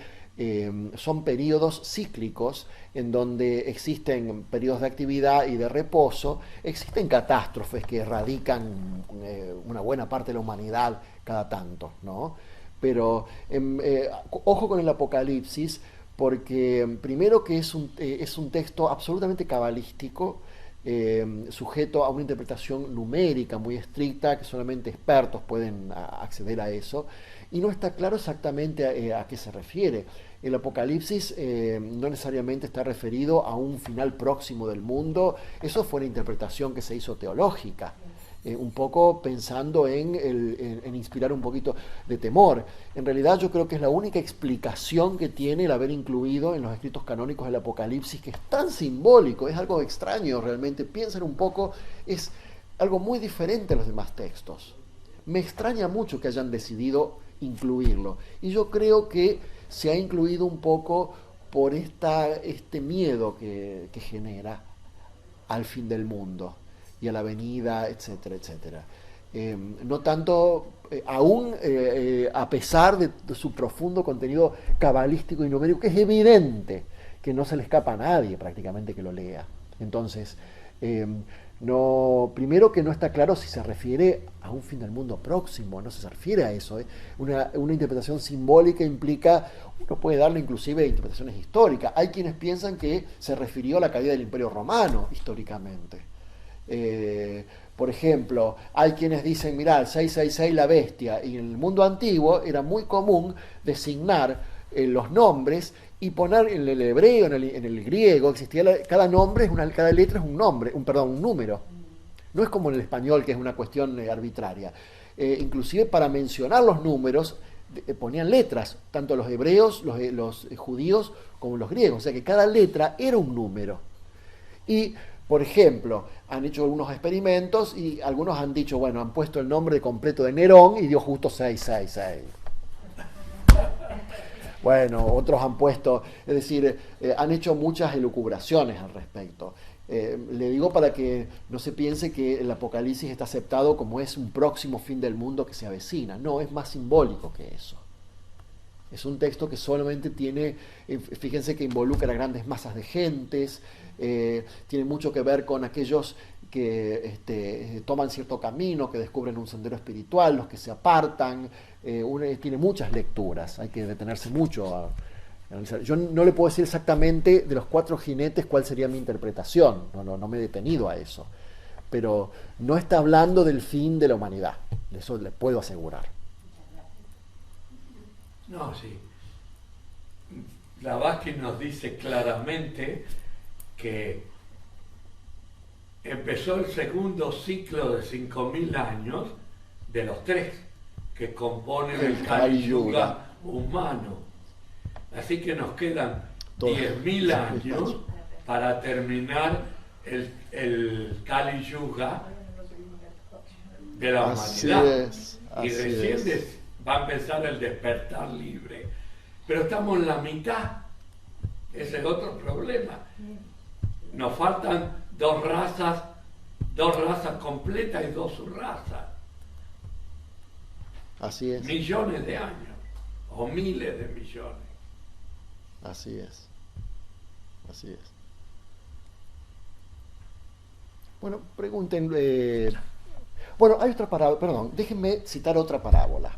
son periodos cíclicos en donde existen periodos de actividad y de reposo, existen catástrofes que erradican una buena parte de la humanidad cada tanto, ¿no? Pero ojo con el Apocalipsis, porque primero que es un texto absolutamente cabalístico, sujeto a una interpretación numérica muy estricta, que solamente expertos pueden acceder a eso, y no está claro exactamente a qué se refiere. El Apocalipsis no necesariamente está referido a un final próximo del mundo, eso fue una interpretación que se hizo teológica. Un poco pensando en inspirar un poquito de temor. En realidad yo creo que es la única explicación que tiene el haber incluido en los escritos canónicos el Apocalipsis, que es tan simbólico, es algo extraño realmente. Piensen un poco, es algo muy diferente a los demás textos. Me extraña mucho que hayan decidido incluirlo. Y yo creo que se ha incluido un poco por este miedo que genera al fin del mundo y a la venida, etcétera, etcétera. No tanto, aún a pesar de su profundo contenido cabalístico y numérico, que es evidente que no se le escapa a nadie prácticamente que lo lea. Entonces, primero que no está claro si se refiere a un fin del mundo próximo, no se refiere a eso. Una interpretación simbólica implica, uno puede darle inclusive interpretaciones históricas. Hay quienes piensan que se refirió a la caída del Imperio Romano históricamente. Por ejemplo, hay quienes dicen, mirá, el 666 la bestia, y en el mundo antiguo era muy común designar los nombres y poner en el hebreo, en el griego, existía cada nombre, cada letra es un nombre, un número. No es como en el español, que es una cuestión arbitraria. Inclusive para mencionar los números ponían letras, tanto los hebreos, los judíos, como los griegos, o sea que cada letra era un número. Y por ejemplo, han hecho algunos experimentos y algunos han dicho, bueno, han puesto el nombre completo de Nerón y dio justo 666. Bueno, otros han puesto, es decir, han hecho muchas elucubraciones al respecto. Le digo para que no se piense que el Apocalipsis está aceptado como es un próximo fin del mundo que se avecina. No, es más simbólico que eso. Es un texto que solamente tiene, fíjense que involucra a grandes masas de gentes, tiene mucho que ver con aquellos que toman cierto camino, que descubren un sendero espiritual, los que se apartan, tiene muchas lecturas, hay que detenerse mucho a analizar. Yo no le puedo decir exactamente de los 4 jinetes cuál sería mi interpretación, no me he detenido a eso, pero no está hablando del fin de la humanidad, eso le puedo asegurar. No, sí. Blavatsky nos dice claramente que empezó el segundo ciclo de 5.000 años de los 3 que componen el Kali Yuga humano. Así que nos quedan 10.000 años para terminar el Kali Yuga de la humanidad. Y recién va a empezar el despertar libre. Pero estamos en la mitad. Ese es otro problema. Nos faltan 2 razas completas y 2 subrazas. Así es. Millones de años, o miles de millones. Así es. Así es. Bueno, pregunten. Bueno, hay otra parábola, perdón, déjenme citar otra parábola.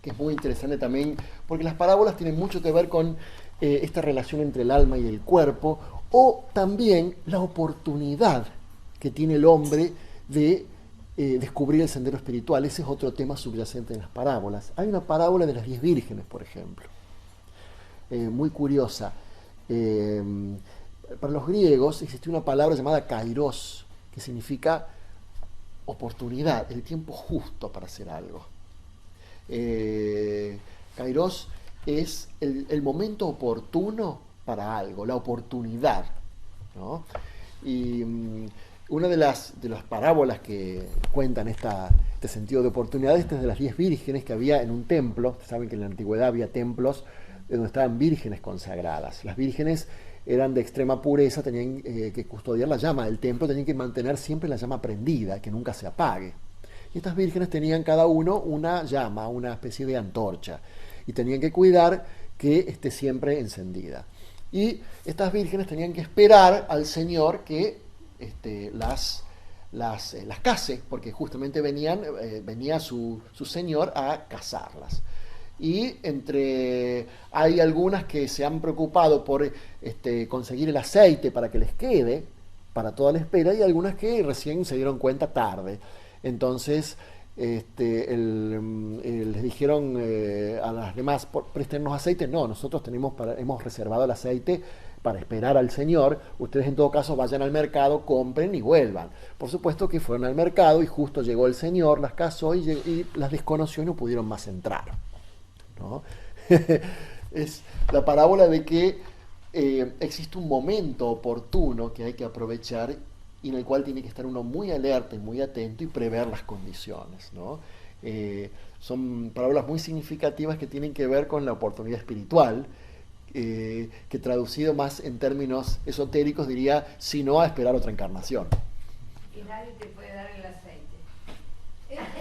Que es muy interesante también, porque las parábolas tienen mucho que ver con esta relación entre el alma y el cuerpo, o también la oportunidad que tiene el hombre de descubrir el sendero espiritual. Ese es otro tema subyacente en las parábolas. Hay una parábola de las 10 vírgenes, por ejemplo, muy curiosa. Para los griegos existía una palabra llamada kairos, que significa oportunidad, el tiempo justo para hacer algo. Kairos es el momento oportuno para algo, la oportunidad, ¿no? Y una de las parábolas que cuentan este sentido de oportunidad es de las 10 vírgenes que había en un templo. Saben que en la antigüedad había templos donde estaban vírgenes consagradas. Las vírgenes eran de extrema pureza, tenían que custodiar la llama del templo, tenían que mantener siempre la llama prendida, que nunca se apague. Y estas vírgenes tenían cada uno una llama, una especie de antorcha, y tenían que cuidar que esté siempre encendida. Y estas vírgenes tenían que esperar al Señor que las case, porque justamente venía su Señor a casarlas. Y hay algunas que se han preocupado por conseguir el aceite para que les quede para toda la espera, y algunas que recién se dieron cuenta tarde. Entonces les dijeron a las demás, préstennos aceite. No, nosotros hemos reservado el aceite para esperar al Señor. Ustedes en todo caso vayan al mercado, compren y vuelvan. Por supuesto que fueron al mercado y justo llegó el Señor, las casó y las desconoció y no pudieron más entrar, ¿no? Es la parábola de que existe un momento oportuno que hay que aprovechar y en el cual tiene que estar uno muy alerta y muy atento y prever las condiciones, ¿no? Son parábolas muy significativas que tienen que ver con la oportunidad espiritual, que traducido más en términos esotéricos diría, si no, a esperar otra encarnación. Y nadie te puede dar el aceite.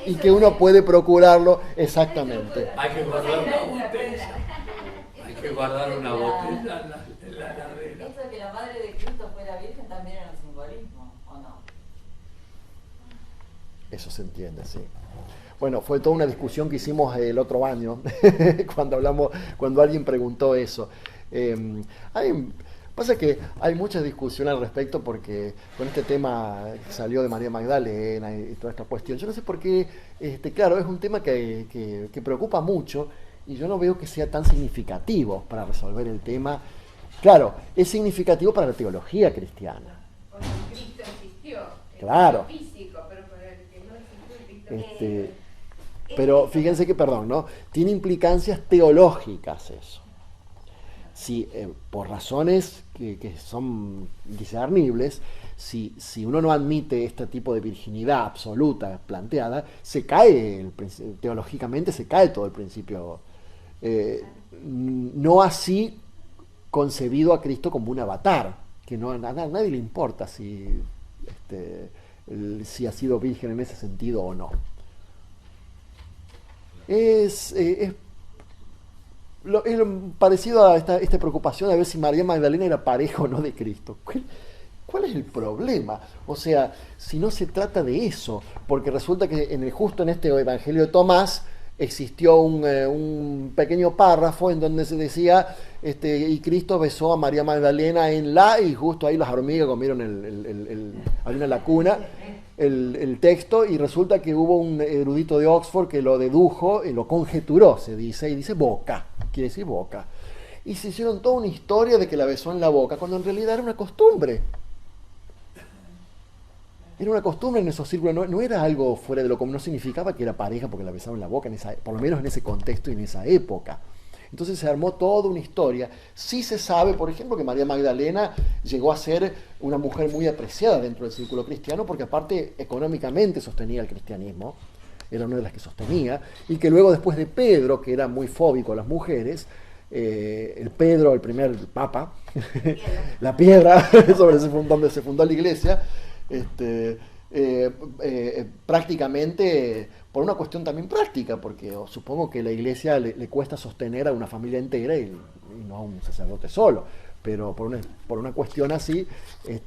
Y que uno puede procurarlo, exactamente. Hay que guardar una botella. Hay que guardar una botella en la heladera. Esto de que la madre de Cristo fuera virgen también era un simbolismo, ¿o no? Eso se entiende, sí. Bueno, fue toda una discusión que hicimos el otro año, cuando alguien preguntó eso. Pasa que hay mucha discusión al respecto porque con este tema salió de María Magdalena y toda esta cuestión. Yo no sé por qué, claro, es un tema que preocupa mucho y yo no veo que sea tan significativo para resolver el tema. Claro, es significativo para la teología cristiana. Porque Cristo existió. Claro. Físico, pero para el que no existió Cristo. Pero fíjense que, perdón, ¿no? Tiene implicancias teológicas eso. Si, por razones que son discernibles, si uno no admite este tipo de virginidad absoluta planteada, se cae, teológicamente se cae todo el principio. No así concebido a Cristo como un avatar, que a nadie le importa si ha sido virgen en ese sentido o no. Es parecido a esta preocupación de ver si María Magdalena era pareja o no de Cristo. ¿Cuál es el problema? O sea, si no se trata de eso, porque resulta que justo en este Evangelio de Tomás existió un pequeño párrafo en donde se decía, y Cristo besó a María Magdalena y justo ahí las hormigas comieron había una lacuna, el texto, y resulta que hubo un erudito de Oxford que lo dedujo, lo conjeturó, se dice, y dice boca, quiere decir boca. Y se hicieron toda una historia de que la besó en la boca, cuando en realidad era una costumbre. Era una costumbre en esos círculos, no era algo fuera de lo común, no significaba que era pareja porque la besaba en la boca, por lo menos en ese contexto y en esa época. Entonces se armó toda una historia. Sí se sabe, por ejemplo, que María Magdalena llegó a ser una mujer muy apreciada dentro del círculo cristiano, porque aparte económicamente sostenía el cristianismo, era una de las que sostenía, y que luego después de Pedro, que era muy fóbico a las mujeres, el primer papa, la piedra sobre donde se fundó la iglesia, prácticamente por una cuestión también práctica, porque supongo que a la iglesia le cuesta sostener a una familia entera y no a un sacerdote solo, pero por una cuestión así,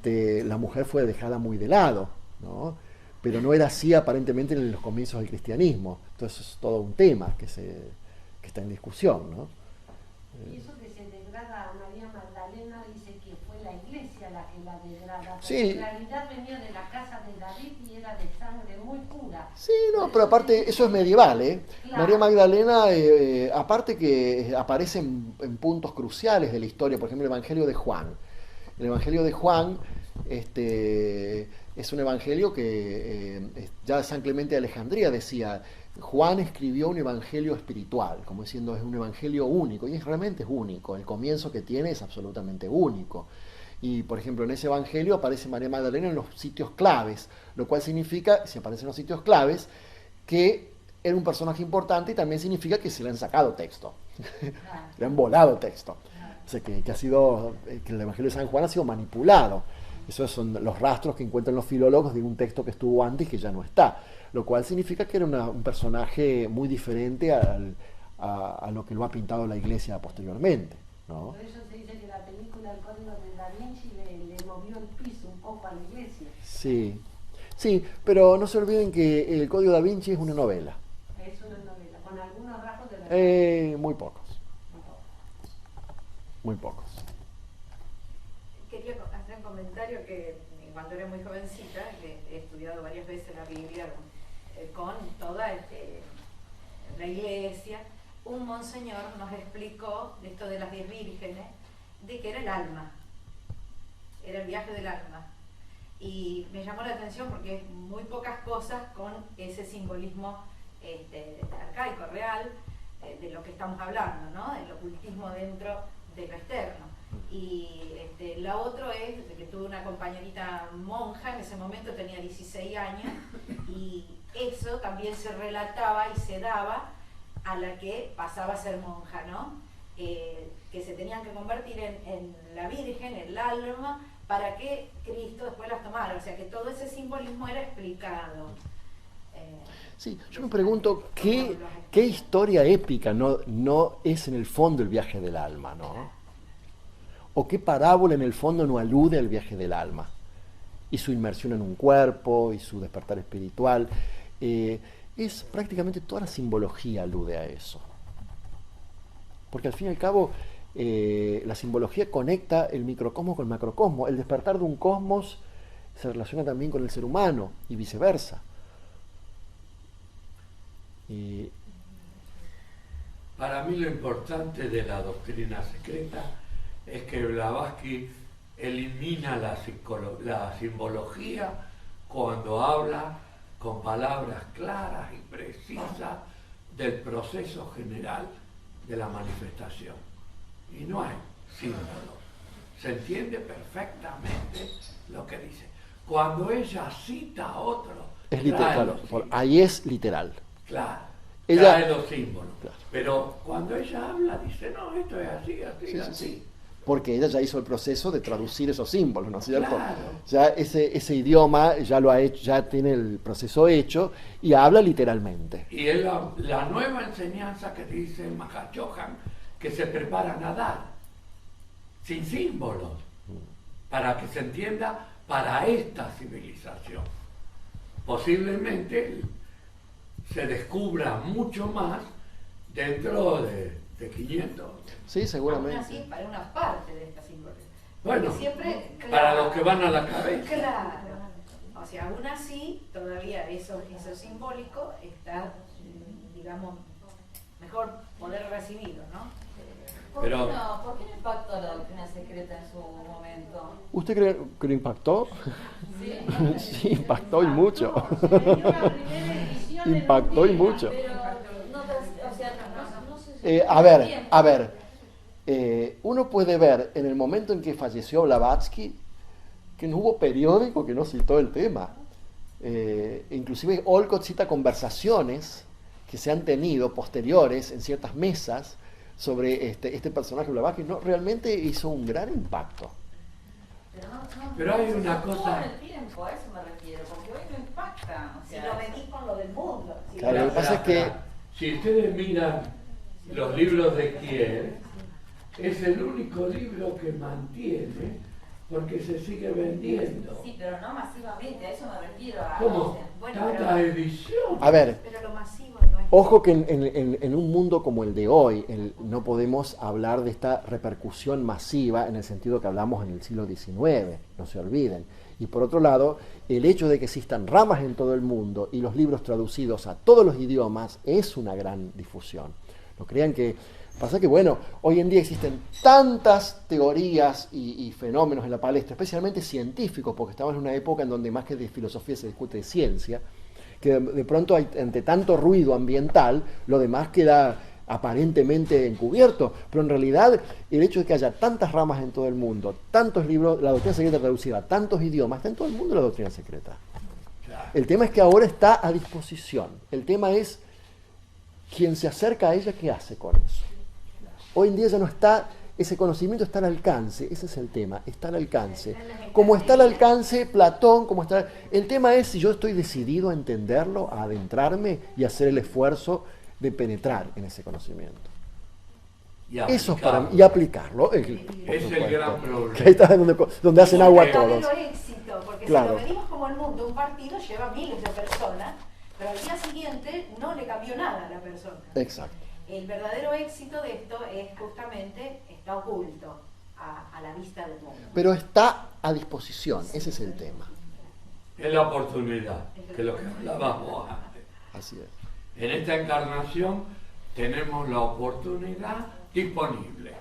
la mujer fue dejada muy de lado, ¿no? Pero no era así aparentemente en los comienzos del cristianismo. Entonces es todo un tema que está en discusión, ¿no? Y eso que se degrada a María Magdalena dice que fue la iglesia la que la degrada. Sí. En realidad venía de la casa de David y era de sangre muy pura. Sí, no, pero aparte eso es medieval, ¿eh? Claro. María Magdalena, aparte que aparece en puntos cruciales de la historia, por ejemplo el Evangelio de Juan. El Evangelio de Juan es un evangelio que ya San Clemente de Alejandría decía, Juan escribió un evangelio espiritual, como diciendo es un evangelio único, y realmente es único, el comienzo que tiene es absolutamente único. Y por ejemplo en ese evangelio aparece María Magdalena en los sitios claves, lo cual significa, si aparece en los sitios claves, que era un personaje importante, y también significa que se le han sacado texto, le han volado texto. O sea, que el Evangelio de San Juan ha sido manipulado. Esos son los rastros que encuentran los filólogos de un texto que estuvo antes y que ya no está. Lo cual significa que era un personaje muy diferente a lo que lo ha pintado la Iglesia posteriormente, ¿no? Por eso se dice que la película El Código de Da Vinci le movió el piso un poco a la iglesia. Sí, pero no se olviden que El Código de Da Vinci es una novela. Es una novela, con algunos rasgos de la Muy pocos. Muy pocos. Quería hacer un comentario que cuando era muy jovencita, que he estudiado varias veces la Biblia, con toda la iglesia, un monseñor nos explicó de esto de las 10 vírgenes, de que era el alma, era el viaje del alma. Y me llamó la atención porque es muy pocas cosas con ese simbolismo arcaico, real, de lo que estamos hablando, ¿no? El ocultismo dentro de lo externo. Y la otra es de que tuve una compañerita monja, en ese momento tenía 16 años, y eso también se relataba y se daba a la que pasaba a ser monja, ¿no? Que se tenían que convertir en la Virgen, el alma, para que Cristo después las tomara. O sea que todo ese simbolismo era explicado. Sí, yo me pregunto qué historia épica no es en el fondo el viaje del alma, ¿no? O qué parábola en el fondo no alude al viaje del alma y su inmersión en un cuerpo y su despertar espiritual. Es prácticamente toda la simbología alude a eso. Porque al fin y al cabo la simbología conecta el microcosmos con el macrocosmos. El despertar de un cosmos se relaciona también con el ser humano y viceversa. Para mí lo importante de la doctrina secreta es que Blavatsky elimina la simbología cuando habla con palabras claras y precisas del proceso general de la manifestación. Y no hay símbolos. Se entiende perfectamente lo que dice. Cuando ella cita a otro, es literal, claro, ahí es literal. Claro, ella trae los símbolos. Claro. Pero cuando ella habla, dice, no, esto es así, así, sí, así. Sí. Porque ella ya hizo el proceso de traducir esos símbolos, ¿no es cierto? Claro. Ya ese idioma ya lo ha hecho, ya tiene el proceso hecho y habla literalmente. Y es la nueva enseñanza que dice Mahachohan, que se prepara a nadar, sin símbolos, para que se entienda para esta civilización. Posiblemente se descubra mucho más dentro de 500. Sí, seguramente. Aún así, para una parte de esta simbología. Bueno, siempre, claro, para los que van a la cabeza. Claro. O sea, aún así, todavía eso simbólico está, digamos, mejor poder recibido, ¿no? ¿Por Pero- qué no impactó la doctrina secreta en su momento? ¿Usted cree que lo impactó? Sí. Sí, impactó y mucho. Se le dio la primera edición en Impactó un y día. mucho. Pero o sea, no sé si Uno puede ver en el momento en que falleció Blavatsky que no hubo periódico que no citó el tema. Inclusive Olcott cita conversaciones que se han tenido posteriores en ciertas mesas sobre este personaje Blavatsky. No, realmente hizo un gran impacto. Pero hay se una sostuvo cosa- en el tiempo, a eso me refiero, porque hoy no impacta. O Si sea, lo medís con lo del mundo. Si Claro, lo- lo que pasa es que- Si ustedes miran los libros de Kier, es el único libro que mantiene porque se sigue vendiendo. Sí, pero no masivamente, a eso me refiero. ¿Cómo? Bueno, Tanta pero- edición. A ver, Pero lo masivo no es. ojo que en un mundo como el de hoy no podemos hablar de esta repercusión masiva en el sentido que hablamos en el siglo XIX, no se olviden. Y por otro lado, el hecho de que existan ramas en todo el mundo y los libros traducidos a todos los idiomas es una gran difusión. No crean que... Pasa que, bueno, hoy en día existen tantas teorías y fenómenos en la palestra, especialmente científicos, porque estamos en una época en donde más que de filosofía se discute de ciencia, que de pronto ante tanto ruido ambiental, lo demás queda aparentemente encubierto, pero en realidad el hecho de que haya tantas ramas en todo el mundo, tantos libros, la doctrina secreta traducida a tantos idiomas, está en todo el mundo la doctrina secreta. El tema es que ahora está a disposición. El tema es quien se acerca a ella, ¿qué hace con eso? Hoy en día ya no está, ese conocimiento está al alcance, ese es el tema, está al alcance. Como está al alcance Platón, como está... El tema es si yo estoy decidido a entenderlo, a adentrarme y hacer el esfuerzo de penetrar en ese conocimiento. Y Eso es para mí, aplicarlo. y aplicarlo. Por Es el supuesto. gran problema. Que ahí está donde hacen Es agua un verdadero todos. éxito, porque Claro. si lo medimos como el mundo, un partido lleva miles de personas, pero al día siguiente no le cambió nada a la persona. Exacto. El verdadero éxito de esto es justamente, está oculto a la vista del mundo. Pero está a disposición, ese es el tema. Es la oportunidad, que es lo que hablábamos antes. Así es. En esta encarnación tenemos la oportunidad disponible.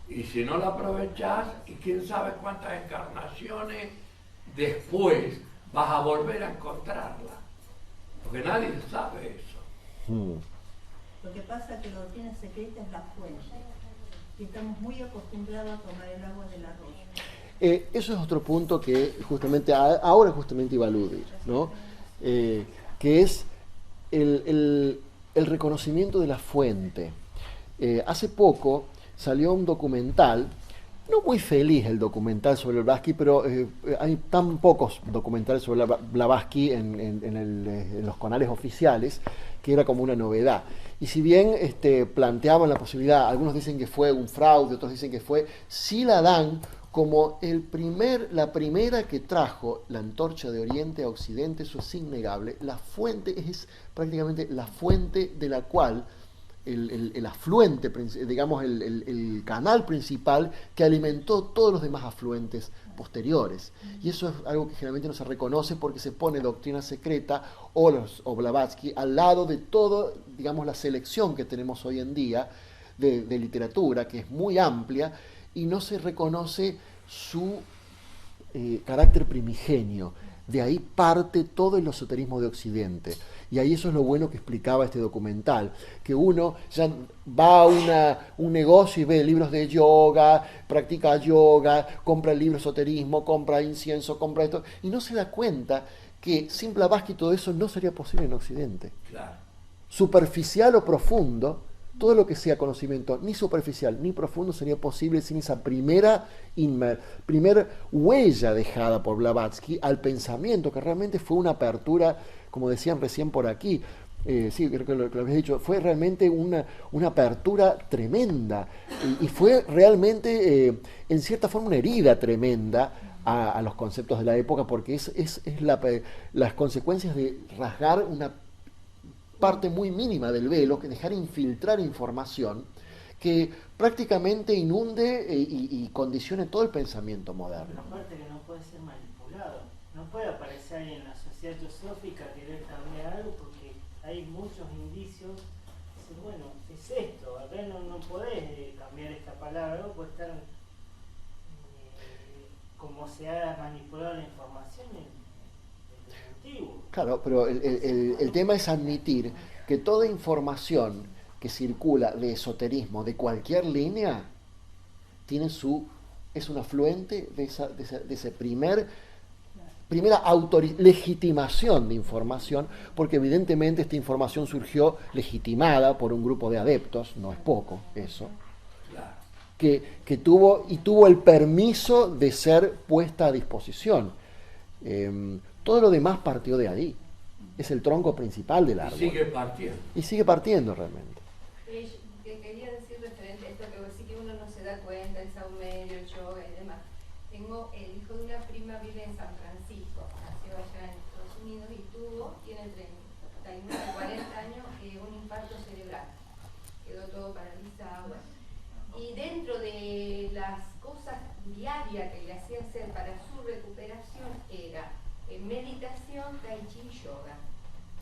Y si no la aprovechás, y quién sabe cuántas encarnaciones después vas a volver a encontrarla. Porque nadie sabe eso. Lo que pasa es que la doctrina secreta es la fuente. Y estamos muy acostumbrados a tomar el agua del arroyo. Eso es otro punto que justamente ahora iba a aludir, ¿no? Que es el reconocimiento de la fuente. Hace poco salió un documental, no muy feliz el documental sobre Blavatsky, pero hay tan pocos documentales sobre Blavatsky en los canales oficiales que era como una novedad. Y si bien planteaban la posibilidad, algunos dicen que fue un fraude, otros dicen que fue, sí la dan como la primera que trajo la antorcha de Oriente a Occidente. Eso es innegable. La fuente es prácticamente la fuente de la cual el afluente, digamos el canal principal que alimentó todos los demás afluentes posteriores. Y eso es algo que generalmente no se reconoce porque se pone doctrina secreta o Blavatsky al lado de todo, digamos, la selección que tenemos hoy en día de literatura, que es muy amplia, y no se reconoce su carácter primigenio. De ahí parte todo el esoterismo de Occidente. Y ahí eso es lo bueno que explicaba este documental, que uno ya va a un negocio y ve libros de yoga, practica yoga, compra el libro de esoterismo, compra incienso, compra esto, y no se da cuenta que sin Blavatsky todo eso no sería posible en Occidente. Claro. Superficial o profundo, todo lo que sea conocimiento, ni superficial ni profundo, sería posible sin esa primera huella dejada por Blavatsky al pensamiento, que realmente fue una apertura, como decían recién por aquí. Sí, creo que lo habéis dicho, fue realmente una apertura tremenda y fue realmente, en cierta forma, una herida tremenda a los conceptos de la época, porque es las consecuencias de rasgar una parte muy mínima del velo, que dejar infiltrar información que prácticamente inunde y condicione todo el pensamiento moderno. Aparte que no puede ser manipulado, no puede aparecer ahí en la sociedad teosófica querer cambiar algo porque hay muchos indicios. Dicen, bueno, es esto, acá no podés cambiar esta palabra, no puede estar como se ha manipulado la información desde el antiguo. Claro, pero el tema es admitir que toda información que circula de esoterismo de cualquier línea es un afluente de esa primera legitimación de información, porque evidentemente esta información surgió legitimada por un grupo de adeptos, no es poco eso, que tuvo el permiso de ser puesta a disposición. Todo lo demás partió de ahí. Es el tronco principal del árbol. Y sigue partiendo realmente. Que quería decir referente a esto que vos decís que uno no se da cuenta, el saumerio, el yoga y demás. Tengo el hijo de una prima, vive en San Francisco, nació allá en Estados Unidos y tiene entre 39 y 40 años un infarto cerebral. Quedó todo paralizado. Y dentro de las cosas diarias que le hacía hacer para su recuperación era meditación, tai chi, yoga.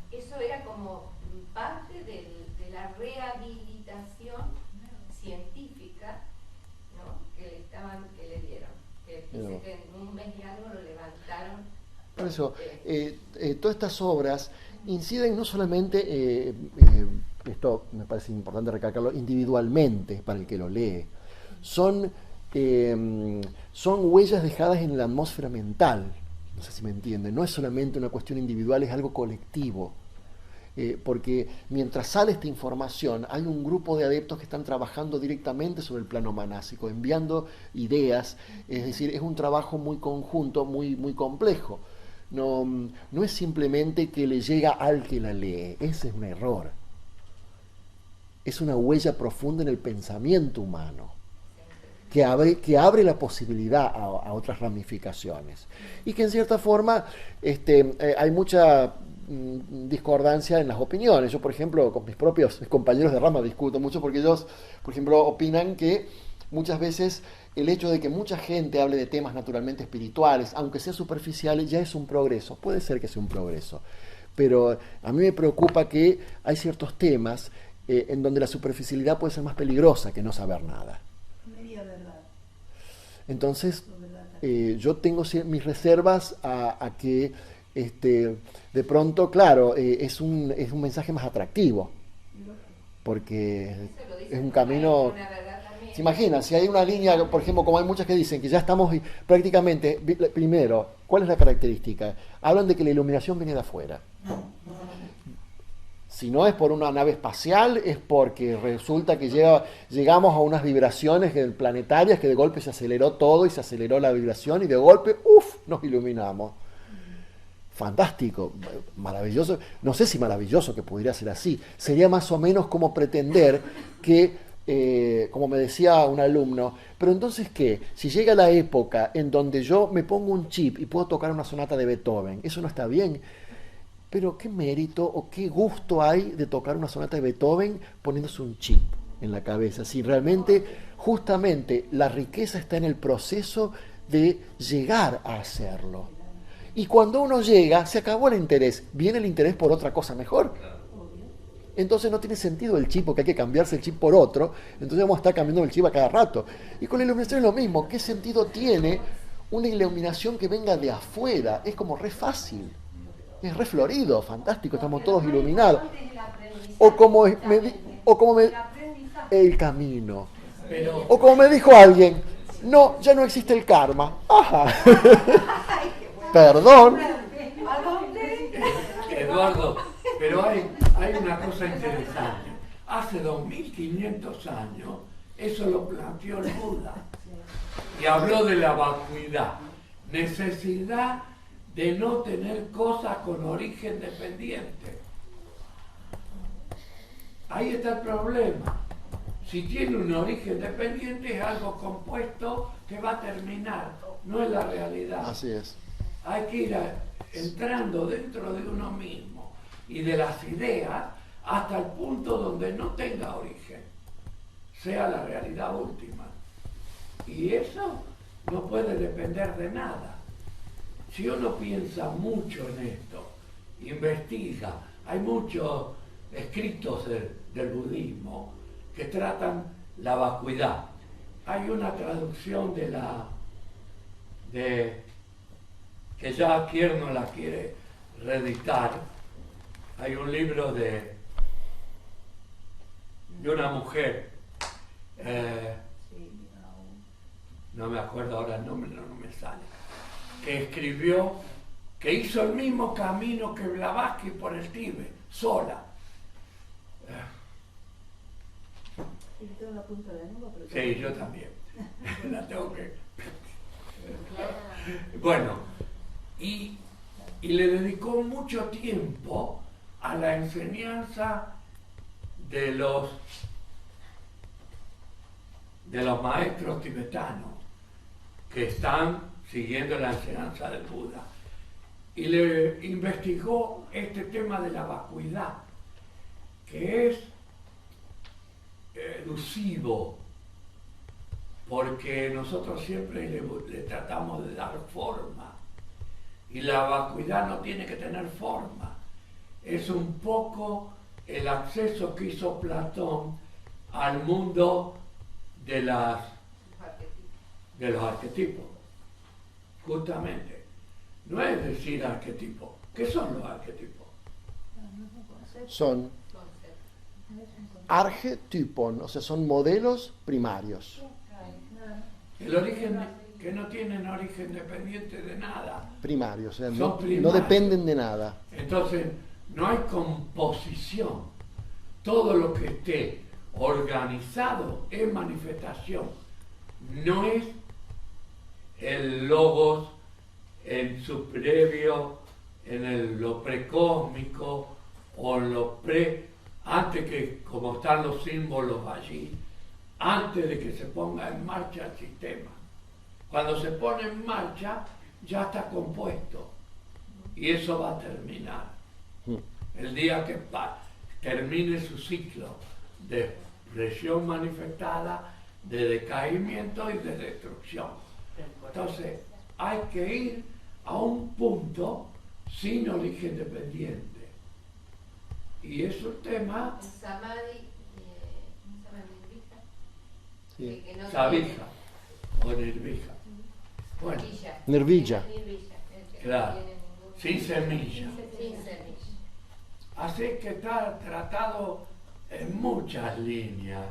Eso era como parte de la rehabilitación científica, ¿no? que le dieron. Que dice que en un mes y algo lo levantaron. Por eso, todas estas obras inciden no solamente, esto me parece importante recalcarlo, individualmente para el que lo lee, son huellas dejadas en la atmósfera mental. No sé si me entienden, no es solamente una cuestión individual, es algo colectivo. Porque mientras sale esta información, hay un grupo de adeptos que están trabajando directamente sobre el plano manásico, enviando ideas, es decir, es un trabajo muy conjunto, muy, muy complejo. No es simplemente que le llega al que la lee, ese es un error. Es una huella profunda en el pensamiento humano, que abre la posibilidad a otras ramificaciones. Y que en cierta forma hay mucha discordancia en las opiniones. Yo, por ejemplo, con mis propios compañeros de rama discuto mucho porque ellos, por ejemplo, opinan que muchas veces el hecho de que mucha gente hable de temas naturalmente espirituales, aunque sea superficiales, ya es un progreso. Puede ser que sea un progreso. pero a mí me preocupa que hay ciertos temas en donde la superficialidad puede ser más peligrosa que no saber nada. Media verdad. Entonces, Lo verdad. yo tengo mis reservas a que de pronto, claro, es un mensaje más atractivo, porque Eso lo dice es un como camino... una verdad también. ¿Se imaginan? Si hay una línea, por ejemplo, como hay muchas que dicen que ya estamos prácticamente, primero, ¿cuál es la característica? Hablan de que la iluminación viene de afuera. Si no es por una nave espacial, es porque resulta que llegamos a unas vibraciones planetarias que de golpe se aceleró todo y se aceleró la vibración y de golpe, nos iluminamos. Fantástico, maravilloso. No sé si maravilloso que pudiera ser así. Sería más o menos como pretender que, como me decía un alumno, pero entonces ¿qué? Si llega la época en donde yo me pongo un chip y puedo tocar una sonata de Beethoven, ¿eso no está bien? Pero qué mérito o qué gusto hay de tocar una sonata de Beethoven poniéndose un chip en la cabeza. Si realmente, justamente, la riqueza está en el proceso de llegar a hacerlo. Y cuando uno llega, se acabó el interés. Viene el interés por otra cosa mejor. Entonces no tiene sentido el chip, porque hay que cambiarse el chip por otro. Entonces vamos a estar cambiando el chip a cada rato. Y con la iluminación es lo mismo. ¿Qué sentido tiene una iluminación que venga de afuera? Es como re fácil. Es re florido, fantástico, estamos todos iluminados. O como el camino. Pero, O como me dijo alguien, no, ya no existe el karma. Ajá. Perdón. Eduardo, pero hay una cosa interesante. Hace 2500 años eso lo planteó el Buda y habló de la vacuidad, necesidad de no tener cosas con origen dependiente. Ahí está el problema. Si tiene un origen dependiente es algo compuesto que va a terminar, no es la realidad. Así es. Hay que ir entrando dentro de uno mismo y de las ideas hasta el punto donde no tenga origen, sea la realidad última. Y eso no puede depender de nada. Si uno piensa mucho en esto, investiga, hay muchos escritos del budismo que tratan la vacuidad. Hay una traducción que ya Kier no la quiere reeditar. Hay un libro de una mujer, no me acuerdo ahora el nombre, no me sale, que escribió, que hizo el mismo camino que Blavatsky por el Tíbet, sola. Tengo la punta de la lengua, pero Sí, yo también. La tengo que... Bueno, y le dedicó mucho tiempo a la enseñanza de los maestros tibetanos que están siguiendo la enseñanza del Buda. Y le investigó este tema de la vacuidad, que es elusivo, porque nosotros siempre le tratamos de dar forma, y la vacuidad no tiene que tener forma. Es un poco el acceso que hizo Platón al mundo de los arquetipos. Justamente. No es decir arquetipo. ¿Qué son los arquetipos? Son archetipon, o sea, son modelos primarios. El origen, que no tienen origen dependiente de nada. Primarios, o sea, Son no primarios. dependen de nada. Entonces, no hay composición. Todo lo que esté organizado es manifestación. No es el logos en su previo, lo precósmico o lo antes que, como están los símbolos allí, antes de que se ponga en marcha el sistema. Cuando se pone en marcha, ya está compuesto. Y eso va a terminar. El día que termine su ciclo de expresión manifestada, de decaimiento y de destrucción. Entonces, hay que ir a un punto sin origen dependiente. Y es un tema, El samadhi, ¿cómo se llama? Nirvana. Sí. Que no sabija o nirvija. Bueno, Nirvilla. claro, sin semilla. Sin semilla. Así que está tratado en muchas líneas.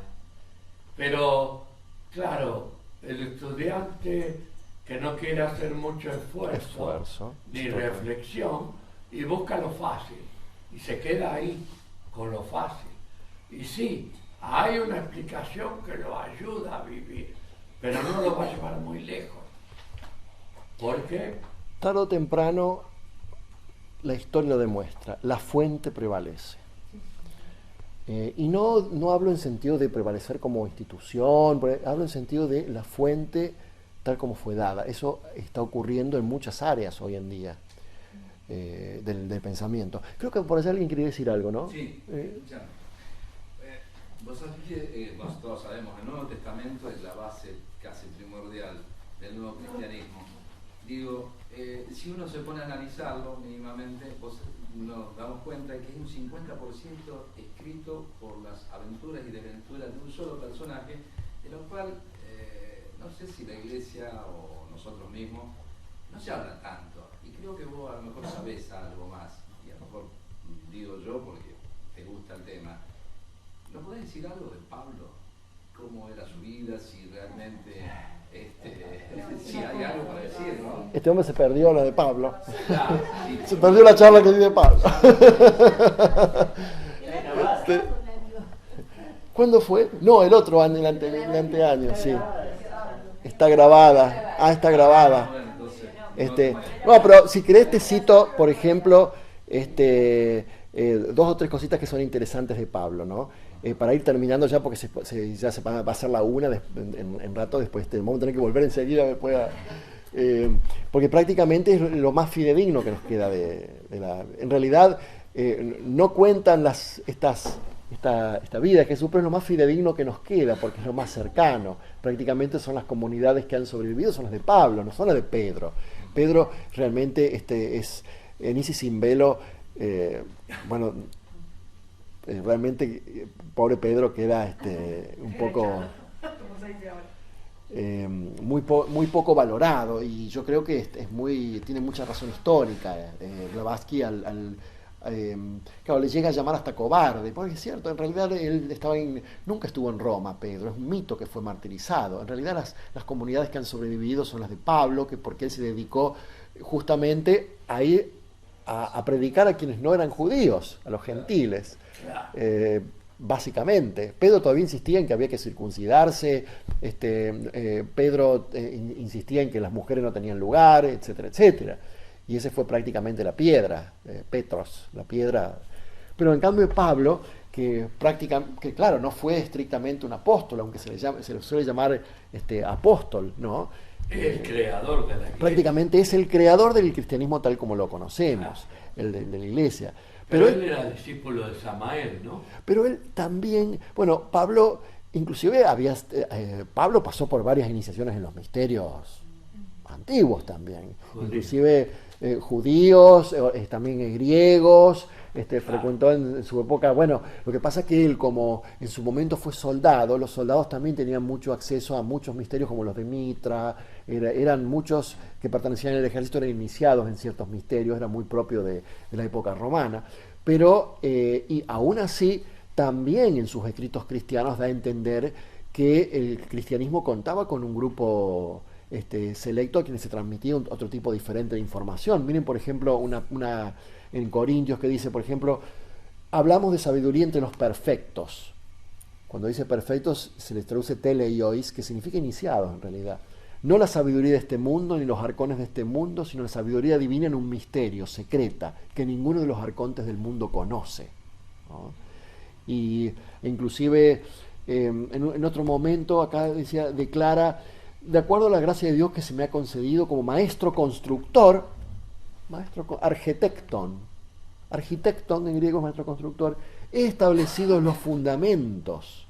Pero, claro, el estudiante que no quiere hacer mucho esfuerzo ni sí, reflexión y busca lo fácil y se queda ahí con lo fácil. Y sí, hay una explicación que lo ayuda a vivir, pero no lo va a llevar muy lejos. ¿Por qué? Tarde o temprano, la historia lo demuestra, la fuente prevalece. Y no hablo en sentido de prevalecer como institución, hablo en sentido de la fuente tal como fue dada. Eso está ocurriendo en muchas áreas hoy en día del pensamiento. Creo que por allá alguien quería decir algo, ¿no? Sí, escuchame. Vos sabés que todos sabemos, el Nuevo Testamento es la base casi primordial del nuevo cristianismo. Digo, si uno se pone a analizarlo mínimamente, nos damos cuenta de que hay un 50% escrito por las aventuras y desventuras de un solo personaje, de lo cual no sé si la Iglesia o nosotros mismos no se habla tanto. Y creo que vos a lo mejor sabés algo más, y a lo mejor digo yo porque te gusta el tema. ¿No podés decir algo de Pablo? ¿Cómo era su vida? Si realmente si hay algo para decir, ¿no? Este hombre se perdió la de Pablo. Claro, sí. Se perdió la charla que di de Pablo. ¿Cuándo fue? No, el otro año, el anteaño, sí. Está grabada. Ah, está grabada. Bueno, entonces, No, pero si querés te cito, por ejemplo, dos o tres cositas que son interesantes de Pablo, ¿no? Para ir terminando ya, porque ya se va a hacer la una en rato, después vamos a tener que volver enseguida después porque prácticamente es lo más fidedigno que nos queda en realidad no cuentan esta vida de Jesús, pero es lo más fidedigno que nos queda, porque es lo más cercano. Prácticamente son las comunidades que han sobrevivido, son las de Pablo, no son las de Pedro. Pedro realmente es Nisi sin velo, bueno, realmente pobre Pedro queda un poco muy poco valorado, y yo creo que tiene mucha razón histórica. Blavatsky claro, le llega a llamar hasta cobarde, porque es cierto, en realidad él nunca estuvo en Roma, Pedro, es un mito que fue martirizado. En realidad las comunidades que han sobrevivido son las de Pablo, porque él se dedicó justamente a ir a predicar a quienes no eran judíos, a los gentiles. Básicamente, Pedro todavía insistía en que había que circuncidarse, Pedro insistía en que las mujeres no tenían lugar, etcétera, etcétera. Y ese fue prácticamente la piedra, Petros, la piedra. Pero en cambio Pablo, que claro, no fue estrictamente un apóstol, aunque se le suele llamar apóstol, ¿no? El creador de la Iglesia. Prácticamente es el creador del cristianismo tal como lo conocemos, el de la Iglesia. Pero él era discípulo de Samael, ¿no? Pero él también, bueno, Pablo, inclusive Pablo pasó por varias iniciaciones en los misterios antiguos también, inclusive judíos, también griegos, frecuentó en su época. Bueno, lo que pasa es que él, como en su momento fue soldado, los soldados también tenían mucho acceso a muchos misterios como los de Mitra, eran muchos que pertenecían al ejército, eran iniciados en ciertos misterios, era muy propio de la época romana, pero y aún así también en sus escritos cristianos da a entender que el cristianismo contaba con un grupo selecto a quienes se transmitía otro tipo diferente de información. Miren, por ejemplo, una en Corintios que dice, por ejemplo, hablamos de sabiduría entre los perfectos. Cuando dice perfectos se les traduce teleiois, que significa iniciados en realidad. No la sabiduría de este mundo ni los arcones de este mundo, sino la sabiduría divina en un misterio, secreta, que ninguno de los arcontes del mundo conoce, ¿no? Y inclusive en otro momento acá declara: de acuerdo a la gracia de Dios que se me ha concedido como maestro constructor, architecton en griego es maestro constructor, he establecido los fundamentos.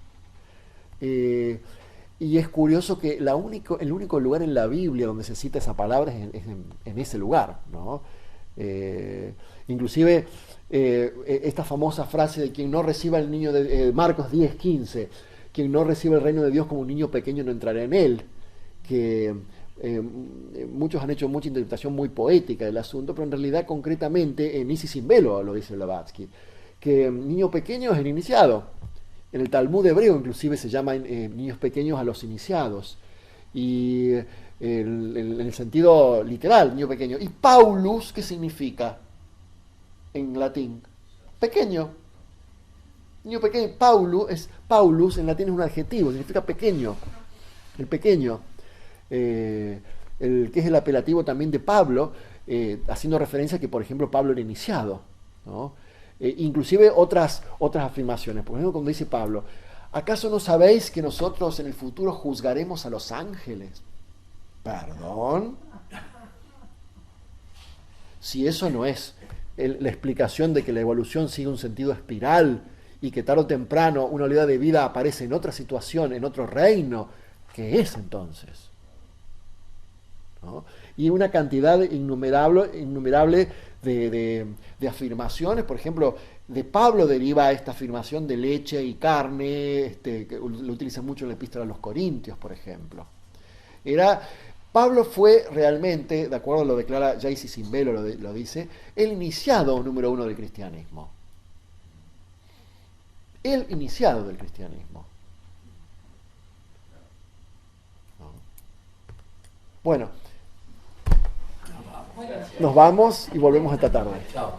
Y es curioso que el único lugar en la Biblia donde se cita esa palabra es en ese lugar, ¿no? Inclusive esta famosa frase de quien no reciba el niño de Marcos 10:15, quien no reciba el reino de Dios como un niño pequeño no entrará en él, que muchos han hecho mucha interpretación muy poética del asunto, pero en realidad concretamente en Nisi sin velo lo dice Blavatsky, que niño pequeño es el iniciado. En el Talmud hebreo inclusive se llaman niños pequeños a los iniciados, y en el sentido literal, niño pequeño. ¿Y Paulus qué significa en latín? Pequeño. Niño pequeño. Paulus en latín es un adjetivo, significa pequeño. El pequeño. El que es el apelativo también de Pablo, haciendo referencia a que, por ejemplo, Pablo era iniciado, ¿no? Inclusive otras afirmaciones. Por ejemplo, cuando dice Pablo, ¿acaso no sabéis que nosotros en el futuro juzgaremos a los ángeles? ¿Perdón? Si eso no es la explicación de que la evolución sigue un sentido espiral y que tarde o temprano una oleada de vida aparece en otra situación, en otro reino, ¿qué es entonces? ¿No? Y una cantidad innumerable de afirmaciones. Por ejemplo, de Pablo deriva esta afirmación de leche y carne, que lo utiliza mucho en la epístola a los Corintios, por ejemplo. Pablo fue realmente, de acuerdo a lo declara J.C. Simbelo, lo dice, el iniciado número uno del cristianismo. El iniciado del cristianismo. ¿No? Bueno, nos vamos y volvemos esta tarde. Chao.